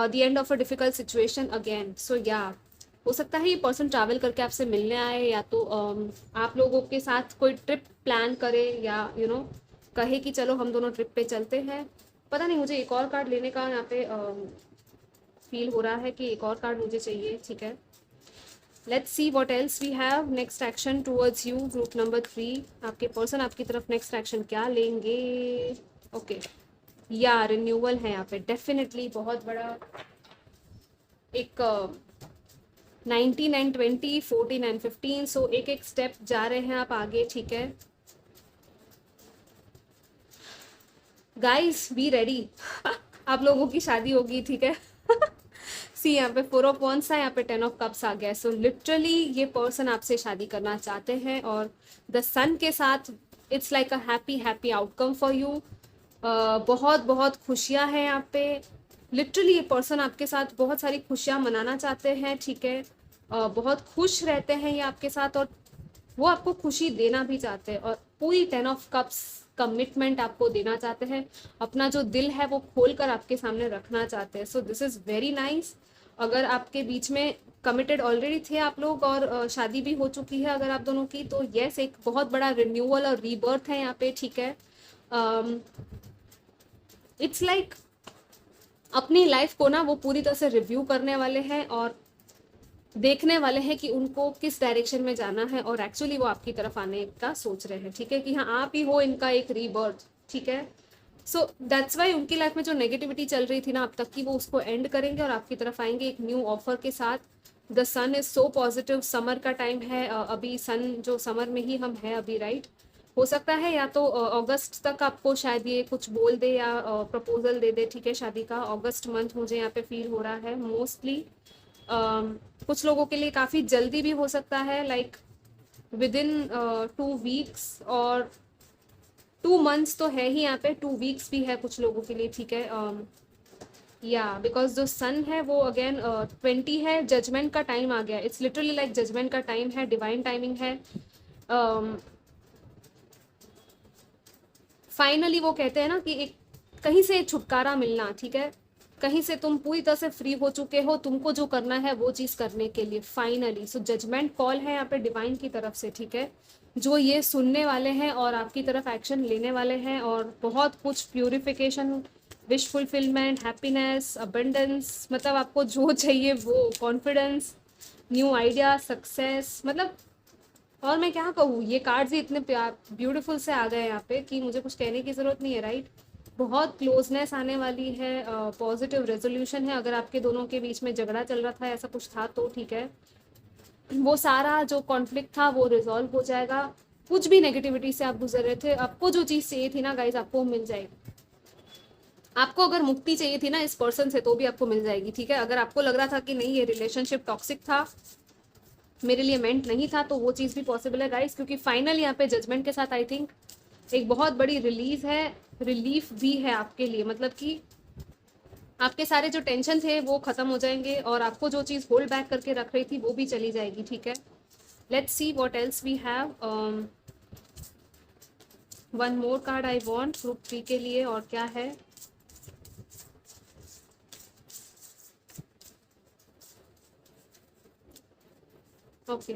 the end of a difficult situation again. So yeah, हो सकता है ये person travel करके आपसे मिलने आए, या तो आप लोगों के साथ कोई ट्रिप प्लान करे, या कहे कि चलो हम दोनों ट्रिप पे चलते हैं। पता नहीं, मुझे एक और कार्ड लेने का यहाँ पे फील हो रहा है कि एक और कार्ड मुझे चाहिए, ठीक है। Let's see what else we have. Next action towards you group number 3, आपके पर्सन आपकी तरफ नेक्स्ट एक्शन क्या लेंगे। ओके, या रिन्यूअल है यहाँ पे डेफिनेटली, बहुत बड़ा एक 19 एंड 20, 14 एंड 15, सो एक एक स्टेप जा रहे हैं आप आगे, ठीक है। गाइस बी रेडी आप लोगों की शादी होगी, ठीक है सी, यहाँ पे 4 ऑफ वॉन्ड्स है, यहाँ पे 10 ऑफ कप्स आ गया। सो लिटरली ये पर्सन आपसे शादी करना चाहते हैं, और द सन के साथ it's like a happy happy outcome for you. बहुत बहुत खुशियाँ हैं यहाँ पे। लिटरली ये पर्सन आपके साथ बहुत सारी खुशियाँ मनाना चाहते हैं, ठीक है। बहुत खुश रहते हैं ये आपके साथ, और वो आपको खुशी देना भी चाहते हैं, और पूरी 10 ऑफ कप्स कमिटमेंट आपको देना चाहते हैं। अपना जो दिल है वो खोल कर आपके सामने रखना चाहते हैं। So this is very nice. अगर आपके बीच में कमिटेड ऑलरेडी थे आप लोग, और शादी भी हो चुकी है अगर आप दोनों की, तो यस, एक बहुत बड़ा रिन्यूअल और रीबर्थ है यहाँ पे, ठीक है। इट्स लाइक अपनी लाइफ को ना वो पूरी तरह से रिव्यू करने वाले हैं, और देखने वाले हैं कि उनको किस डायरेक्शन में जाना है, और एक्चुअली वो आपकी तरफ आने का सोच रहे हैं, ठीक है, कि हाँ आप ही हो इनका एक रीबर्थ, ठीक है। सो दैट्स वाई उनकी लाइफ में जो नेगेटिविटी चल रही थी ना अब तक की, वो उसको एंड करेंगे और आपकी तरफ आएंगे एक न्यू ऑफर के साथ। The sun is so positive, summer का टाइम है, अभी सन जो समर में ही हम हैं अभी, राइट। हो सकता है या तो अगस्त तक आपको शायद ये कुछ बोल दे या प्रपोजल दे दे, ठीक है, शादी का। अगस्त मंथ मुझे यहाँ पे फील हो रहा है मोस्टली। कुछ लोगों के लिए काफ़ी जल्दी भी हो सकता है, लाइक विद इन 2 वीक्स, और 2 मंथ्स तो है ही यहाँ पे, 2 वीक्स भी है कुछ लोगों के लिए, ठीक है। या बिकॉज जो सन है वो अगेन 20 है, जजमेंट का टाइम आ गया। इट्स लिटरली लाइक जजमेंट का टाइम है, डिवाइन टाइमिंग है। फाइनली वो कहते हैं ना कि एक कहीं से छुटकारा मिलना, ठीक है, कहीं से तुम पूरी तरह से फ्री हो चुके हो, तुमको जो करना है वो चीज़ करने के लिए फाइनली। सो जजमेंट कॉल है यहाँ पे डिवाइन की तरफ से, ठीक है, जो ये सुनने वाले हैं और आपकी तरफ एक्शन लेने वाले हैं, और बहुत कुछ purification, wish fulfilment, happiness, abundance, मतलब आपको जो चाहिए वो, कॉन्फिडेंस, न्यू आइडिया, सक्सेस, मतलब और मैं क्या कहूँ, ये कार्ड्स ही इतने प्यार ब्यूटीफुल से आ गए यहाँ पे कि मुझे कुछ कहने की ज़रूरत नहीं है, राइट। बहुत क्लोजनेस आने वाली है, पॉजिटिव रेजोल्यूशन है। अगर आपके दोनों के बीच में झगड़ा चल रहा था, ऐसा कुछ था तो ठीक है, वो सारा जो कॉन्फ्लिक्ट था वो रिजॉल्व हो जाएगा। कुछ भी नेगेटिविटी से आप गुजर रहे थे, आपको जो चीज़ चाहिए थी ना गाइज, आपको मिल जाएगी। आपको अगर मुक्ति चाहिए थी ना इस पर्सन से, तो भी आपको मिल जाएगी, ठीक है। अगर आपको लग रहा था कि नहीं ये रिलेशनशिप टॉक्सिक था, मेरे लिए मेंट नहीं था, तो वो चीज़ भी पॉसिबल है गाइस, क्योंकि फाइनल यहाँ पे जजमेंट के साथ आई थिंक एक बहुत बड़ी रिलीज है, रिलीफ भी है आपके लिए। मतलब कि आपके सारे जो टेंशन थे वो खत्म हो जाएंगे, और आपको जो चीज़ होल्ड बैक करके रख रही थी वो भी चली जाएगी, ठीक है। Let's see what else we have. One more card I want group 3 के लिए, और क्या है। ओके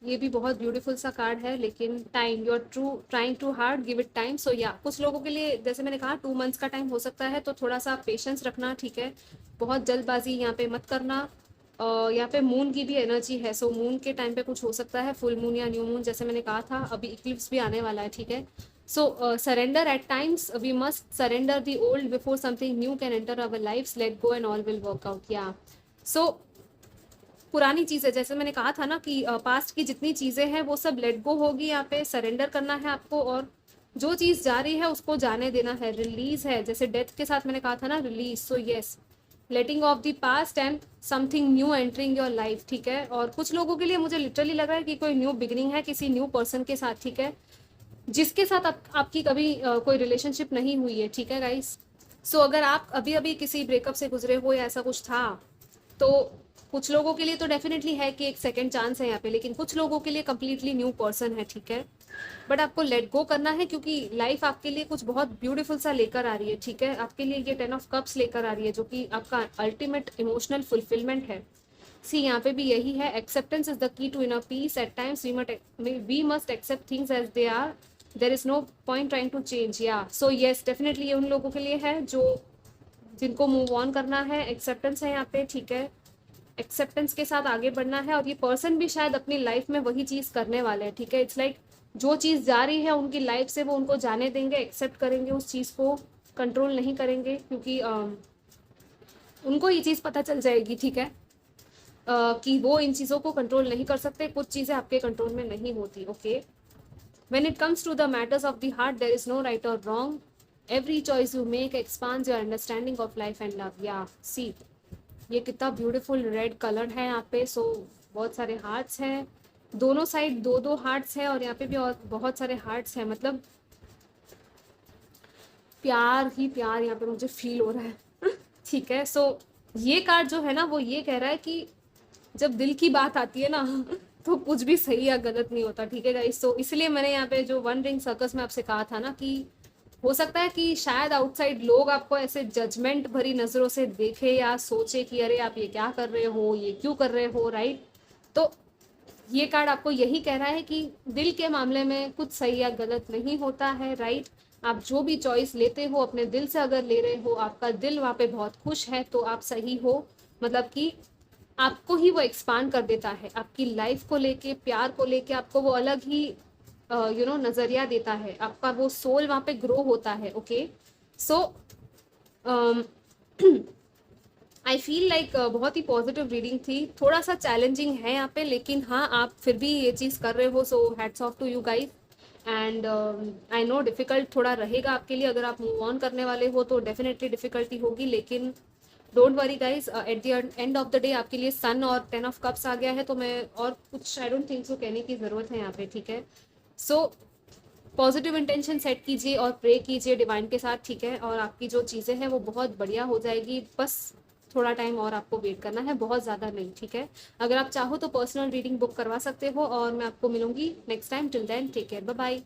ये भी बहुत ब्यूटीफुल सा कार्ड है, लेकिन time, you are true trying too hard, give it time. So yeah कुछ लोगों के लिए जैसे मैंने कहा 2 मंथ्स का टाइम हो सकता है, तो थोड़ा सा पेशेंस रखना, ठीक है। बहुत जल्दबाजी यहाँ पे मत करना। यहाँ पे मून की भी एनर्जी है, सो मून के टाइम पे कुछ हो सकता है, फुल मून या न्यू मून, जैसे मैंने कहा था। अभी इक्लिप्स भी आने वाला है, ठीक है। So surrender at times, we must surrender the old before something new can enter our life, let go and all will work out. Yeah so पुरानी चीज़ें, जैसे मैंने कहा था ना कि पास्ट की जितनी चीज़ें हैं वो सब लेट गो होगी, यहाँ पे सरेंडर करना है आपको, और जो चीज़ जा रही है उसको जाने देना है। रिलीज है, जैसे डेथ के साथ मैंने कहा था ना, release. So yes, letting of the past and something new entering your life, ठीक है। और कुछ लोगों के लिए मुझे लिटरली लग रहा है कि कोई न्यू बिगिनिंग है किसी न्यू पर्सन के साथ, ठीक है, जिसके साथ आपकी कभी कोई रिलेशनशिप नहीं हुई है, ठीक है गाइस। सो अगर आप अभी अभी किसी ब्रेकअप से गुजरे हो या ऐसा कुछ था, तो कुछ लोगों के लिए तो डेफिनेटली है कि एक सेकंड चांस है यहाँ पे, लेकिन कुछ लोगों के लिए कम्प्लीटली न्यू पर्सन है, ठीक है। बट आपको लेट गो करना है, क्योंकि लाइफ आपके लिए कुछ बहुत ब्यूटीफुल सा लेकर आ रही है, ठीक है। आपके लिए ये 10 ऑफ कप्स लेकर आ रही है, जो कि आपका अल्टीमेट इमोशनल फुलफिलमेंट है। सी यहाँ पे भी यही है, acceptance is the key to inner peace. At times we must accept things as they are, there is no point trying to change. Yeah so yes, definitely ये उन लोगों के लिए है जो जिनको मूव ऑन करना है। एक्सेप्टेंस है यहाँ पे, ठीक है। एक्सेप्टेंस के साथ आगे बढ़ना है, और ये पर्सन भी शायद अपनी लाइफ में वही चीज़ करने वाले हैं, ठीक है। इट्स लाइक जो चीज़ जा रही है उनकी लाइफ से, वो उनको जाने देंगे, एक्सेप्ट करेंगे उस चीज़ को, कंट्रोल नहीं करेंगे, क्योंकि उनको ये चीज़ पता चल जाएगी, ठीक है, कि वो इन चीज़ों को कंट्रोल नहीं कर सकते। कुछ चीज़ें आपके कंट्रोल में नहीं होती, okay. When it comes to the matters of the heart, there is no right or wrong, every choice you make expands your understanding of life and love. Yeah see, ये कितना ब्यूटीफुल रेड कलर है यहाँ पे। सो बहुत सारे hearts हैं, दोनों side 2-2 hearts हैं, और यहाँ पे भी और बहुत सारे हार्ट्स हैं। मतलब प्यार ही प्यार यहाँ पे मुझे फील हो रहा है ठीक है। सो ये कार्ड जो है ना, वो ये कह रहा है कि जब दिल की बात आती है ना तो कुछ भी सही या गलत नहीं होता, ठीक है गाइस। सो इसलिए मैंने यहाँ पे जो वन रिंग सर्कस में आपसे कहा था ना, कि हो सकता है कि शायद आउटसाइड लोग आपको ऐसे जजमेंट भरी नज़रों से देखे या सोचे कि अरे आप ये क्या कर रहे हो, ये क्यों कर रहे हो, राइट। तो ये कार्ड आपको यही कह रहा है कि दिल के मामले में कुछ सही या गलत नहीं होता है, राइट। आप जो भी चॉइस लेते हो अपने दिल से अगर ले रहे हो, आपका दिल वहाँ पे बहुत खुश है, तो आप सही हो। मतलब कि आपको ही वो एक्सपांड कर देता है, आपकी लाइफ को लेके, प्यार को लेके आपको वो अलग ही नज़रिया देता है, आपका वो सोल वहाँ पे ग्रो होता है, okay. So I feel like बहुत ही पॉजिटिव रीडिंग थी, थोड़ा सा चैलेंजिंग है यहाँ पे, लेकिन हाँ आप फिर भी ये चीज़ कर रहे हो, so hats off to you guys. And I know difficult थोड़ा रहेगा आपके लिए, अगर आप मूव ऑन करने वाले हो तो डेफिनेटली डिफ़िकल्टी होगी, लेकिन don't worry guys, at the end of the day आपके लिए सन और 10 ऑफ कप्स आ गया है, तो मैं और कुछ आई डोंट थिंक सो कहने की ज़रूरत है यहाँ पे, ठीक है। सो पॉजिटिव इंटेंशन सेट कीजिए और प्रे कीजिए डिवाइन के साथ, ठीक है, और आपकी जो चीज़ें हैं वो बहुत बढ़िया हो जाएगी। बस थोड़ा टाइम और आपको वेट करना है, बहुत ज़्यादा नहीं, ठीक है। अगर आप चाहो तो पर्सनल रीडिंग बुक करवा सकते हो, और मैं आपको मिलूंगी next time. Till then take care, bye bye.